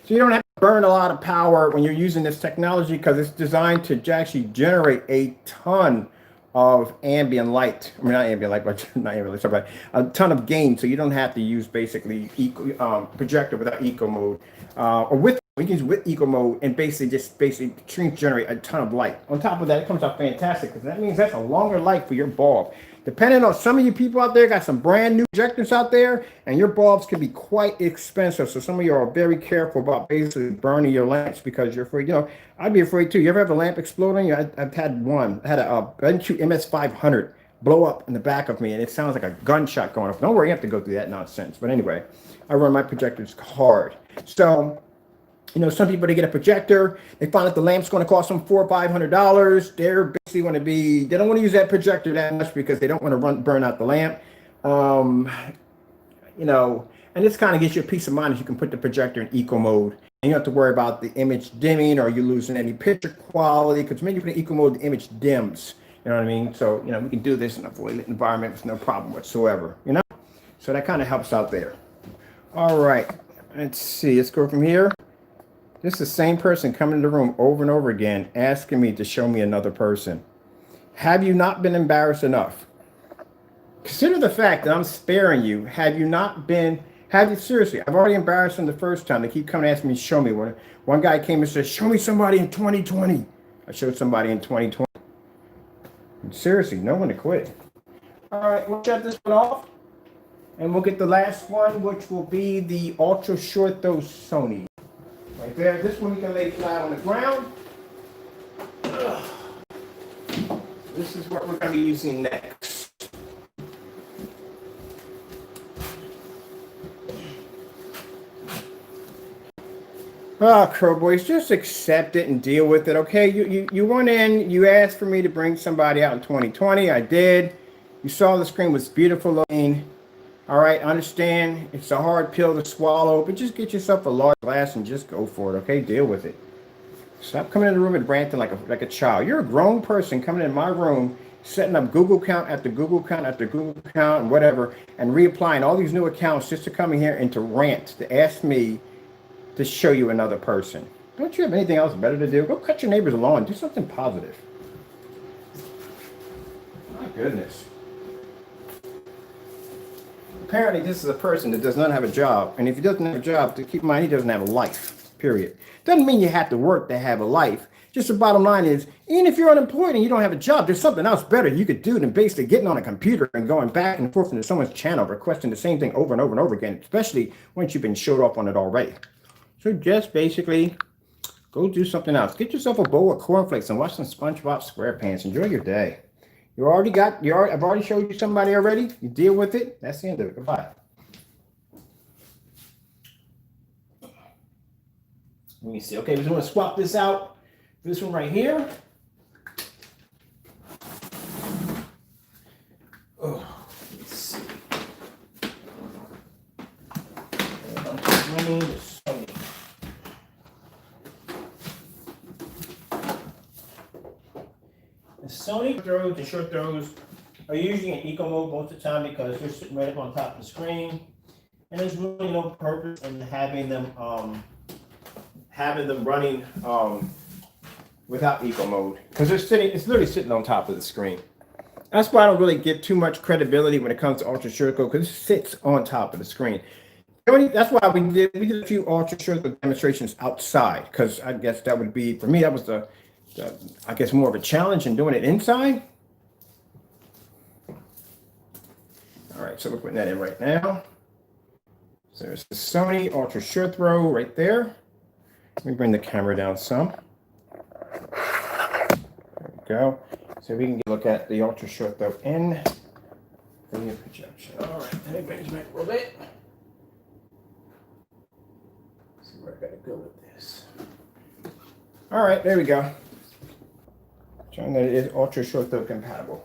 So you don't have to burn a lot of power when you're using this technology because it's designed to actually generate a ton of ambient light. I mean, not ambient light, but not ambient light, sorry, but a ton of gain. So you don't have to use basically projector without eco mode or with We can use with eco mode and basically generate a ton of light. On top of that, it comes out fantastic because that means that's a longer life for your bulb. Depending on some of you people out there, got some brand new projectors out there, and your bulbs can be quite expensive. So some of you are very careful about basically burning your lamps because you're afraid. You know, I'd be afraid too. You ever have a lamp explode on you? I've had one. I had a BenQ MS500 blow up in the back of me, and it sounds like a gunshot going off. Don't worry, you have to go through that nonsense. But anyway, I run my projectors hard. So, you know, some people, they get a projector, they find that the lamp's going to cost them $400 or $500. They're basically going to be, they don't want to use that projector that much because they don't want to burn out the lamp. You know, and this kind of gives you a peace of mind if you can put the projector in eco mode. And you don't have to worry about the image dimming or you losing any picture quality, because when you put in eco mode, the image dims. You know what I mean? So, you know, we can do this in a fully lit environment with no problem whatsoever, you know? So that kind of helps out there. All right, let's see, let's go from here. This is the same person coming in the room over and over again, asking me to show me another person. Have you not been embarrassed enough? Consider the fact that I'm sparing you. Have you not been, have you, seriously, I've already embarrassed them the first time. They keep coming asking me to show me. One guy came and said, show me somebody in 2020. I showed somebody in 2020. And seriously, no one to quit. All right, we'll shut this one off. And we'll get the last one, which will be the ultra short throw Sony. Right there. This one you can lay flat on the ground. This is what we're going to be using next. Oh, Crow Boys, just accept it and deal with it, okay? You went in, you asked for me to bring somebody out in 2020. I did. You saw the screen was beautiful looking. All right, understand it's a hard pill to swallow, but just get yourself a large glass and just go for it, okay? Deal with it. Stop coming in the room and ranting like a child. You're a grown person coming in my room, setting up Google account after Google account after Google account and whatever, and reapplying all these new accounts just to come in here and to rant, to ask me to show you another person. Don't you have anything else better to do? Go cut your neighbor's lawn. Do something positive. My goodness. Apparently, this is a person that does not have a job. And if he doesn't have a job, to keep in mind, he doesn't have a life, period. Doesn't mean you have to work to have a life. Just the bottom line is, even if you're unemployed and you don't have a job, there's something else better you could do than basically getting on a computer and going back and forth into someone's channel, requesting the same thing over and over and over again, especially once you've been showed off on it already. So just basically go do something else. Get yourself a bowl of cornflakes and watch some SpongeBob SquarePants. Enjoy your day. I've already showed you somebody already. You deal with it. That's the end of it. Goodbye. Let me see. Okay, we're going to swap this out. This one right here. Oh, let's see. Sony throws and short throws are usually in eco mode most of the time because they're sitting right up on top of the screen, and there's really no purpose in having them running without eco mode because it's literally sitting on top of the screen. That's why I don't really give too much credibility when it comes to ultra short throw because it sits on top of the screen. That's why we did a few ultra short throw demonstrations outside because I guess that would be, for me, that was I guess more of a challenge in doing it inside. All right, so we're putting that in right now. So there's the Sony Ultra Short Throw right there. Let me bring the camera down some. There we go. So we can look at the Ultra Short Throw in the projection. All right, let me bring this back a little bit. Let's see where I gotta go with this. All right, there we go. Showing that it is ultra short throw compatible.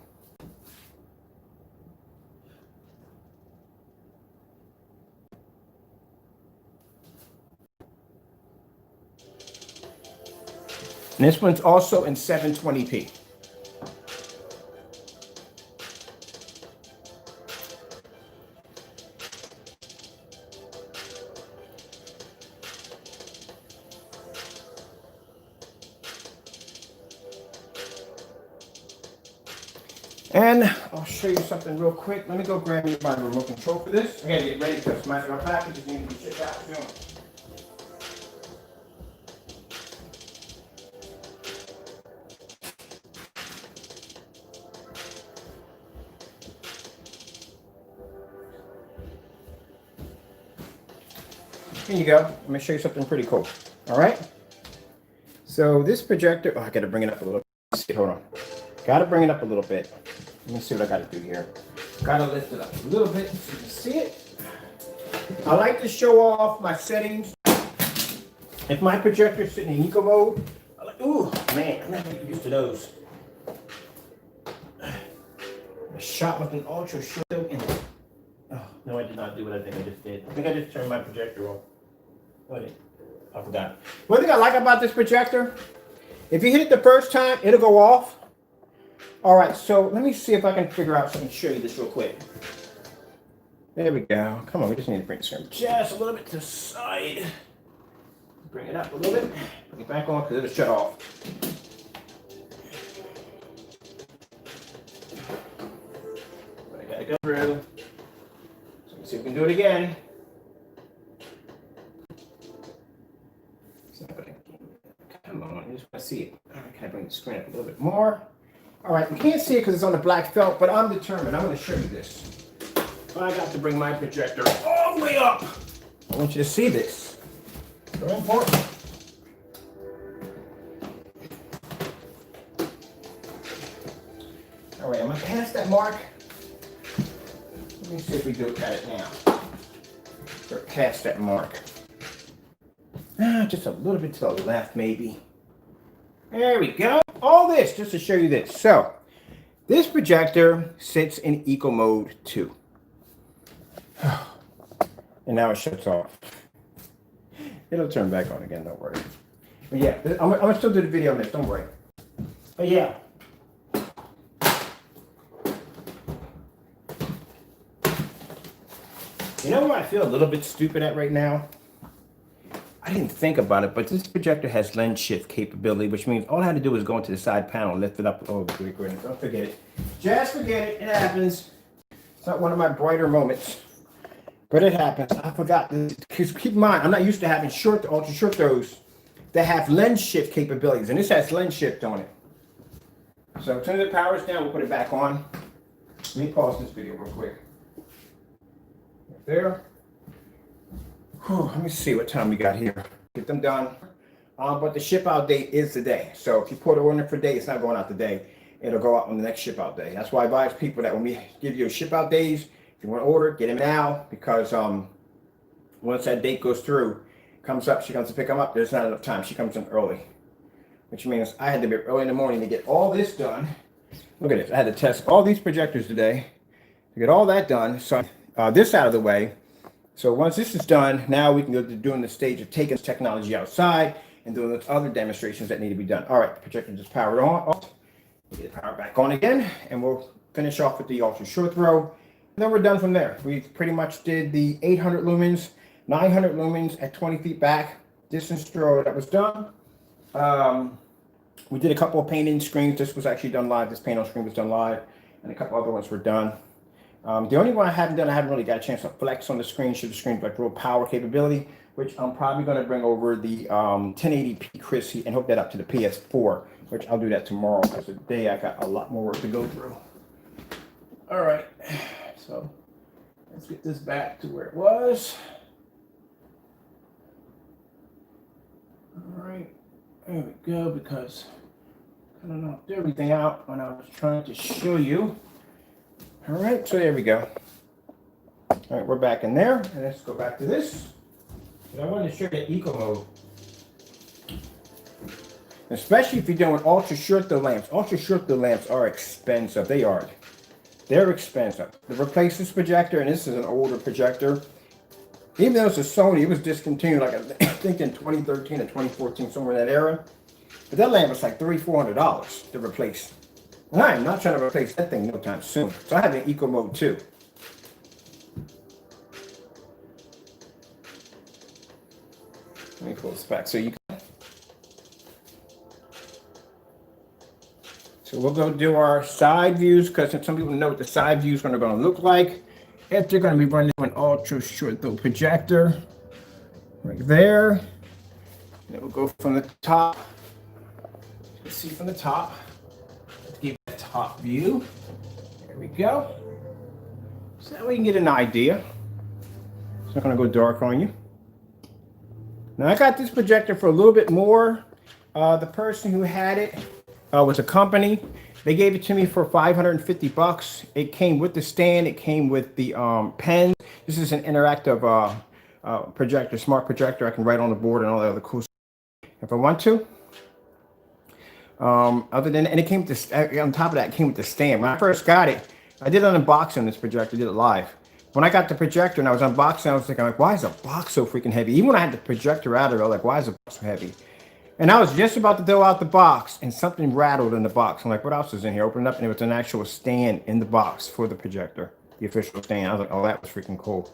And this one's also in 720p. And I'll show you something real quick. Let me go grab me my remote control for this. I gotta get ready because my packages need to be shipped out soon. here you go. I'm gonna show you something pretty cool. All right. So this projector, oh, I gotta bring it up a little bit. Hold on. Gotta bring it up a little bit. Let me see what I gotta do here. Gotta lift it up a little bit so you can see it. I like to show off my settings. If my projector is sitting in eco mode, I'm like, ooh, man, I'm not getting used to those. A shot with an ultra short and oh, no, I did not do what I think I just did. I think I just turned my projector off. Oh, I forgot. One thing I like about this projector, if you hit it the first time, it'll go off. All right, so let me see if I can figure out so I can show you this real quick. There we go. Come on, we just need to bring the screen just a little bit to the side. Bring it up a little bit. Bring it back on because it'll shut off. But I gotta go through. So let's see if we can do it again. Come on, I just want to see it. All right, can I bring the screen up a little bit more? All right, we can't see it because it's on the black felt, but I'm determined. I'm going to show you this. I got to bring my projector all the way up. I want you to see this. Very important. All right, am I past that mark? Let me see if we do it at it now. We're past that mark. Just a little bit to the left, maybe. There we go. All this just to show you this. So, this projector sits in eco mode 2. And now it shuts off. It'll turn back on again, don't worry. But yeah, I'm gonna still do the video on this, don't worry. But yeah. You know where I feel a little bit stupid at right now? I didn't think about it, but this projector has lens shift capability, which means all I had to do was go into the side panel, lift it up. Oh, great. Don't forget it. Just forget it. It happens. It's not one of my brighter moments, but it happens. I forgot. Because keep in mind, I'm not used to having short, ultra short throws that have lens shift capabilities, and this has lens shift on it. So as soon as the power's down, we'll put it back on. Let me pause this video real quick. Right there. Whew, let me see what time we got here. Get them done. But the ship out date is today. So if you put an order for day, it's not going out today. It'll go out on the next ship out day. That's why I advise people that when we give you a ship out days, if you want to order, get them now, because once that date goes through, comes up, she comes to pick them up, there's not enough time. She comes in early, which means I had to be early in the morning to get all this done. Look at this. I had to test all these projectors today to get all that done. So this out of the way. So once this is done, now we can go to doing the stage of taking this technology outside and doing those other demonstrations that need to be done. All right, the projector just powered on. We'll get the power back on again, and we'll finish off with the ultra short throw. And then we're done from there. We pretty much did the 800 lumens, 900 lumens at 20 feet back distance throw that was done. We did a couple of paint-in screens. This was actually done live. This paint-on screen was done live, and a couple other ones were done. The only one I haven't done, I haven't really got a chance to flex on the screen, show the screen like real power capability, which I'm probably going to bring over the 1080p Chris and hook that up to the PS4, which I'll do that tomorrow because today I got a lot more work to go through. All right, so let's get this back to where it was. All right, there we go, because I don't knocked everything out when I was trying to show you. All right, so there we go. All right, we're back in there, and let's go back to this. And I wanted to show you the eco mode, especially if you're doing ultra short throw lamps. Ultra short throw lamps are expensive. They are. They're expensive. To replace this projector, and this is an older projector. Even though it's a Sony, it was discontinued, like I think in 2013 or 2014, somewhere in that era. But that lamp was like $300-400 to replace. And I am not trying to replace that thing no time soon. So I have an eco mode too. Let me pull this back so you can. So we'll go do our side views, because some people know what the side views are going to look like. If they're going to be running an ultra short throw projector, right there. And we'll go from the top. Let's see from the top. Let's give it a top view. There we go. So that we can get an idea. It's not going to go dark on you. Now I got this projector for a little bit more. The person who had it was a company. They gave it to me for 550 bucks. It came with the stand. It came with the pen. This is an interactive projector, smart projector. I can write on the board and all that other cool stuff if I want to. Other than, and it came with this, on top of that, it came with the stand. When I first got it, I did an unboxing on this projector, I did it live. When I got the projector and I was unboxing, I was thinking, like, why is the box so freaking heavy? Even when I had the projector out of it, I was like, why is the box so heavy? And I was just about to throw out the box and something rattled in the box. I'm like, what else is in here? Opened it up and it was an actual stand in the box for the projector, the official stand. I was like, oh, that was freaking cool.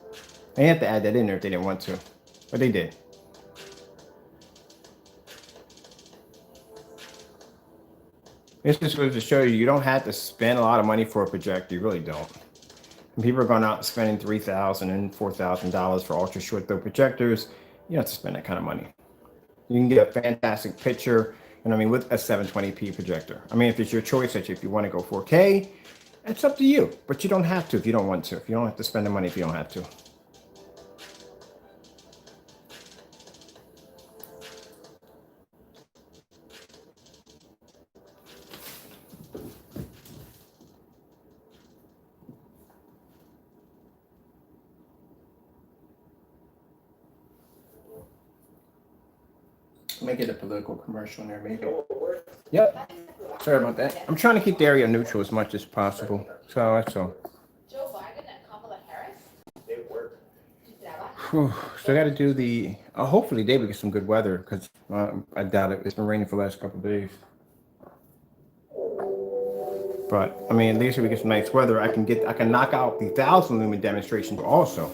They had to add that in there if they didn't want to, but they did. This just goes to show you don't have to spend a lot of money for a projector. You really don't. And people are going out spending $3,000 and $4,000 for ultra short throw projectors. You don't have to spend that kind of money. You can get a fantastic picture, and I mean, with a 720p projector. I mean, if it's your choice, if you want to go 4K, it's up to you. But you don't have to if you don't want to. If you don't have to spend the money if you don't have to. Make it a political commercial in there, maybe. Yep. Sorry about that. I'm trying to keep the area neutral as much as possible. So that's all. Joe Biden and Kamala Harris? They work. So I got to do the. Hopefully, they will get some good weather because I doubt it. It's been raining for the last couple of days. But I mean, at least if we get some nice weather, I can knock out the 1,000 lumen demonstrations also.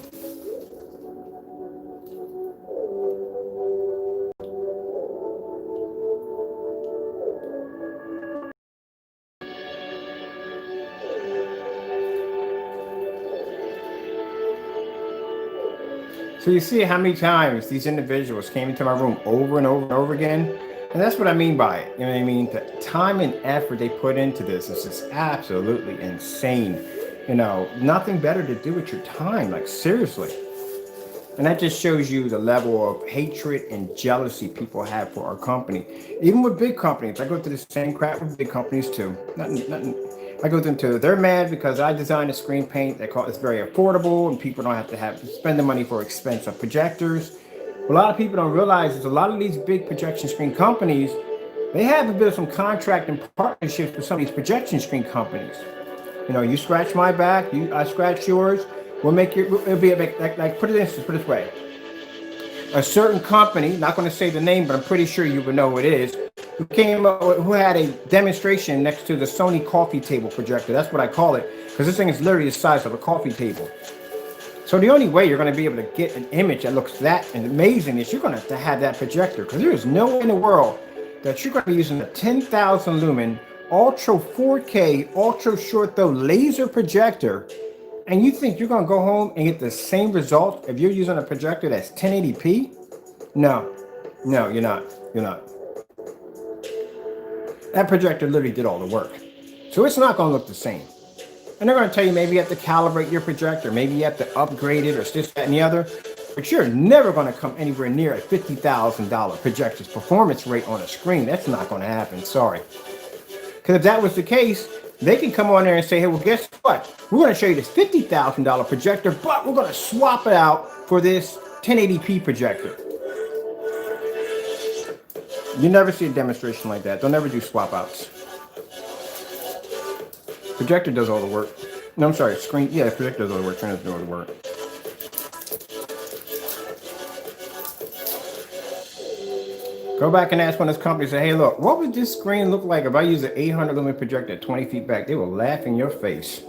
So you see how many times these individuals came into my room over and over and over again? And that's what I mean by it. You know what I mean? The time and effort they put into this is just absolutely insane. You know, nothing better to do with your time, like seriously. And that just shows you the level of hatred and jealousy people have for our company. Even with big companies, I go through the same crap with big companies too. Nothing. I go through them too. They're mad because I designed a screen paint that it's very affordable and people don't have to spend the money for expensive projectors. What a lot of people don't realize is a lot of these big projection screen companies, they have a bit of some contract and partnerships with some of these projection screen companies. You know, you scratch my back, I scratch yours. We'll make it'll be like put it this way. A certain company, not going to say the name, but I'm pretty sure you would know who it is, who had a demonstration next to the Sony coffee table projector. That's what I call it, because this thing is literally the size of a coffee table. So the only way you're going to be able to get an image that looks that amazing is you're going to have that projector, because there is no way in the world that you're going to be using a 10,000 lumen ultra 4K ultra short throw laser projector, and you think you're going to go home and get the same result if you're using a projector that's 1080p? No, you're not. That projector literally did all the work. So it's not going to look the same. And they're going to tell you maybe you have to calibrate your projector, maybe you have to upgrade it or this, that, and the other. But you're never going to come anywhere near a $50,000 projector's performance rate on a screen. That's not going to happen. Sorry. Because if that was the case, they can come on there and say, hey, well, guess what? We're going to show you this $50,000 projector, but we're going to swap it out for this 1080p projector. You never see a demonstration like that. They'll never do swap outs. Projector does all the work. No, I'm sorry, screen. Yeah, projector does all the work. Screen does all the work. Go back and ask one of those companies, say, hey, look, what would this screen look like if I use an 800 lumen projector at 20 feet back? They will laugh in your face.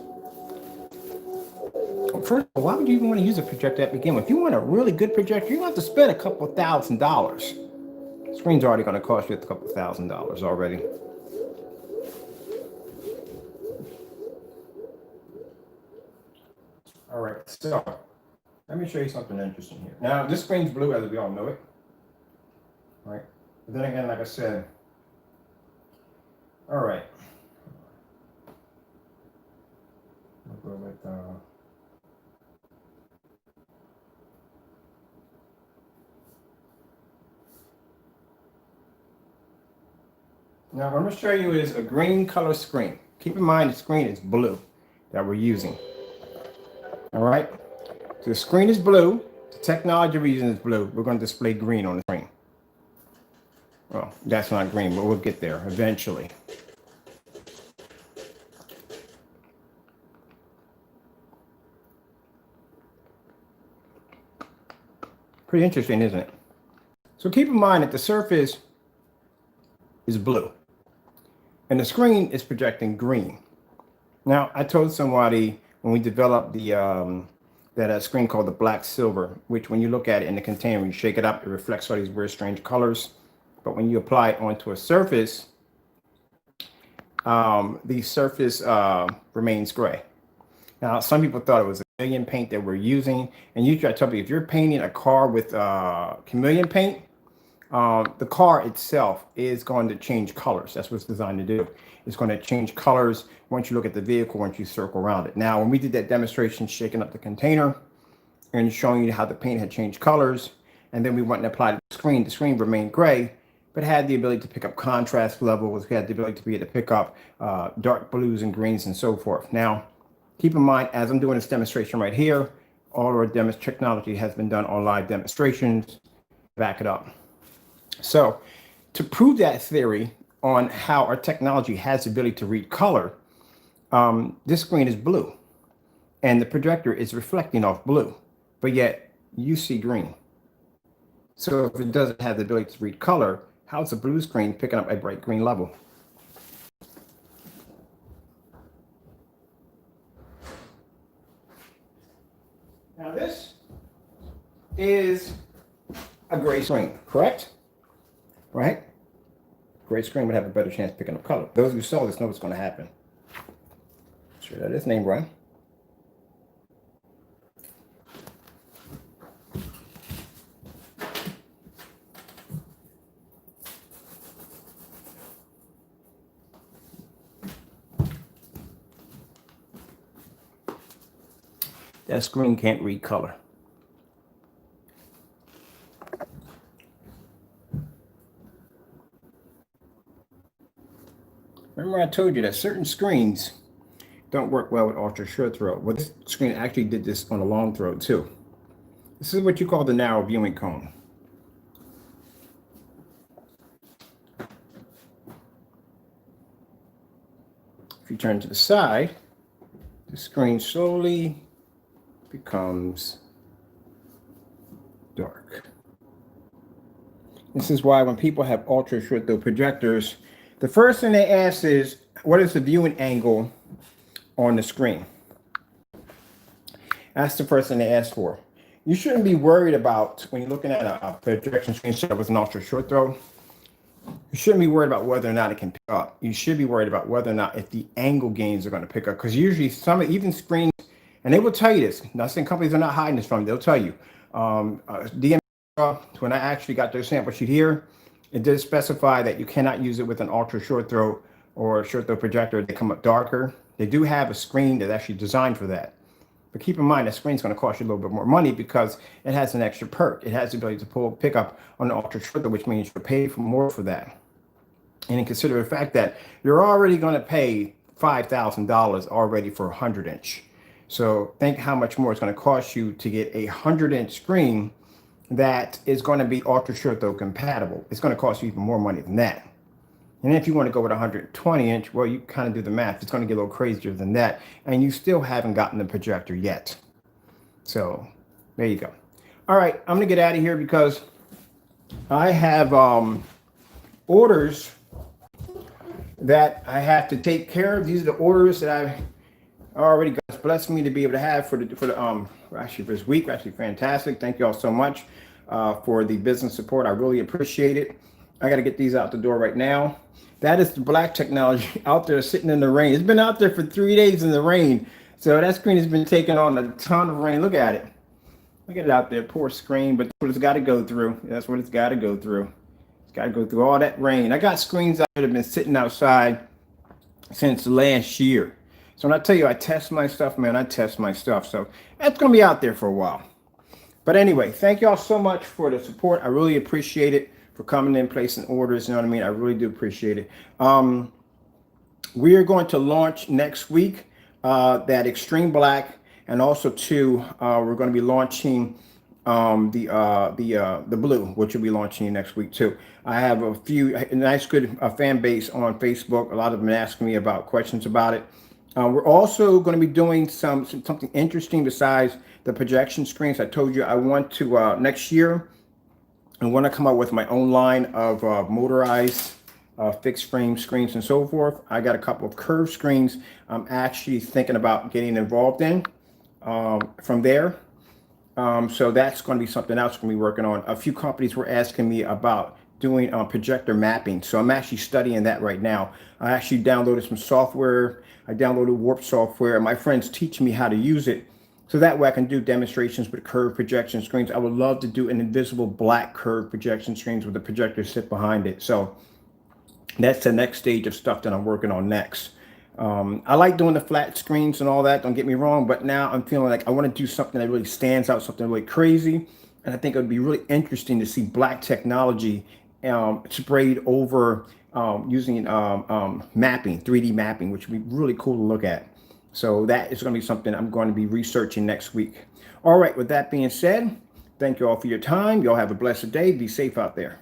First of all, why would you even want to use a projector to begin with? If you want a really good projector, you're going to have to spend a couple $1,000s. Screen's already going to cost you a couple $1,000s already. All right, so let me show you something interesting here. Now, this screen's blue, as we all know it. All right, but then again, like I said, all right. We'll go with Now, what I'm going to show you is a green color screen. Keep in mind the screen is blue that we're using. All right. So the screen is blue. The technology we're using is blue. We're going to display green on the screen. Well, that's not green, but we'll get there eventually. Pretty interesting, isn't it? So keep in mind that the surface is blue and the screen is projecting green. Now, I told somebody when we developed the that screen called the black silver, which when you look at it in the container, you shake it up, it reflects all these weird, strange colors. But when you apply it onto a surface, the surface remains gray. Now, some people thought it was a chameleon paint that we're using. And usually I tell people, if you're painting a car with chameleon paint, the car itself is going to change colors. That's what it's designed to do. It's going to change colors once you look at the vehicle, once you circle around it. Now, when we did that demonstration, shaking up the container and showing you how the paint had changed colors, and then we went and applied the screen remained gray, but had the ability to pick up contrast levels, had the ability to be able to pick up dark blues and greens and so forth. Now, keep in mind, as I'm doing this demonstration right here, all our technology has been done on live demonstrations. Back it up. So to prove that theory on how our technology has the ability to read color, this screen is blue and the projector is reflecting off blue, but yet you see green. So if it doesn't have the ability to read color, how's the blue screen picking up a bright green level? Now this is a gray screen, correct? Right? Gray screen would have a better chance of picking up color. Those who saw this know what's going to happen. Sure that is name right. That screen can't read color. Remember I told you that certain screens don't work well with ultra short throw. Well, this screen actually did this on a long throw too. This is what you call the narrow viewing cone. If you turn to the side, the screen slowly becomes dark. This is why when people have ultra short throw projectors, the first thing they ask is, what is the viewing angle on the screen? That's the first thing they ask for. You shouldn't be worried about, when you're looking at a projection screen set up with an ultra short throw, you shouldn't be worried about whether or not it can pick up. You should be worried about whether or not if the angle gains are going to pick up. Because usually some even screens, and they will tell you this, not saying companies are not hiding this from you, they'll tell you. DM, when I actually got their sample sheet here, it did specify that you cannot use it with an ultra short throw or short throw projector. They come up darker. They do have a screen that's actually designed for that. But keep in mind that screen's going to cost you a little bit more money because it has an extra perk. It has the ability to pick up on the ultra short throw, which means you're paid for more for that. And consider the fact that you're already going to pay $5,000 already for a 100-inch. So think how much more it's going to cost you to get a 100-inch screen that is going to be ultra short throw compatible. It's going to cost you even more money than that. And if you want to go with 120-inch, well, you kind of do the math. It's going to get a little crazier than that. And you still haven't gotten the projector yet. So there you go. All right, I'm going to get out of here because I have orders that I have to take care of. These are the orders that I already God's blessed me to be able to have for this week. Actually fantastic. Thank you all so much for the business support. I really appreciate it. I got to get these out the door right now. That is the black technology out there sitting in the rain. It's been out there for 3 days in the rain. So that screen has been taking on a ton of rain. Look at it. Look at it out there. Poor screen, but that's what it's got to go through. That's what it's got to go through. It's got to go through all that rain. I got screens that have been sitting outside since last year. So when I tell you I test my stuff, man, I test my stuff. So that's going to be out there for a while. But anyway, thank y'all so much for the support. I really appreciate it. for coming in, placing orders. You know what I mean? I really do appreciate it. We are going to launch next week that extreme black, and also too, we're going to be launching the blue, which will be launching next week too. I have a nice good fan base on Facebook. A lot of them asking me about questions about it. We're also going to be doing something interesting besides the projection screens. I told you I want to next year I want to come out with my own line of motorized fixed frame screens and so forth. I got a couple of curved screens I'm actually thinking about getting involved in from there. So that's going to be something else we're going to be working on. A few companies were asking me about doing projector mapping. So I'm actually studying that right now. I actually downloaded some software. I downloaded Warp software. My friends teach me how to use it. So that way I can do demonstrations with curved projection screens. I would love to do an invisible black curved projection screens with the projector sit behind it. So that's the next stage of stuff that I'm working on next. I like doing the flat screens and all that, don't get me wrong, but now I'm feeling like I want to do something that really stands out, something really crazy. And I think it would be really interesting to see black technology sprayed over using mapping, 3D mapping, which would be really cool to look at. So that is going to be something I'm going to be researching next week. All right, with that being said, thank you all for your time. Y'all have a blessed day. Be safe out there.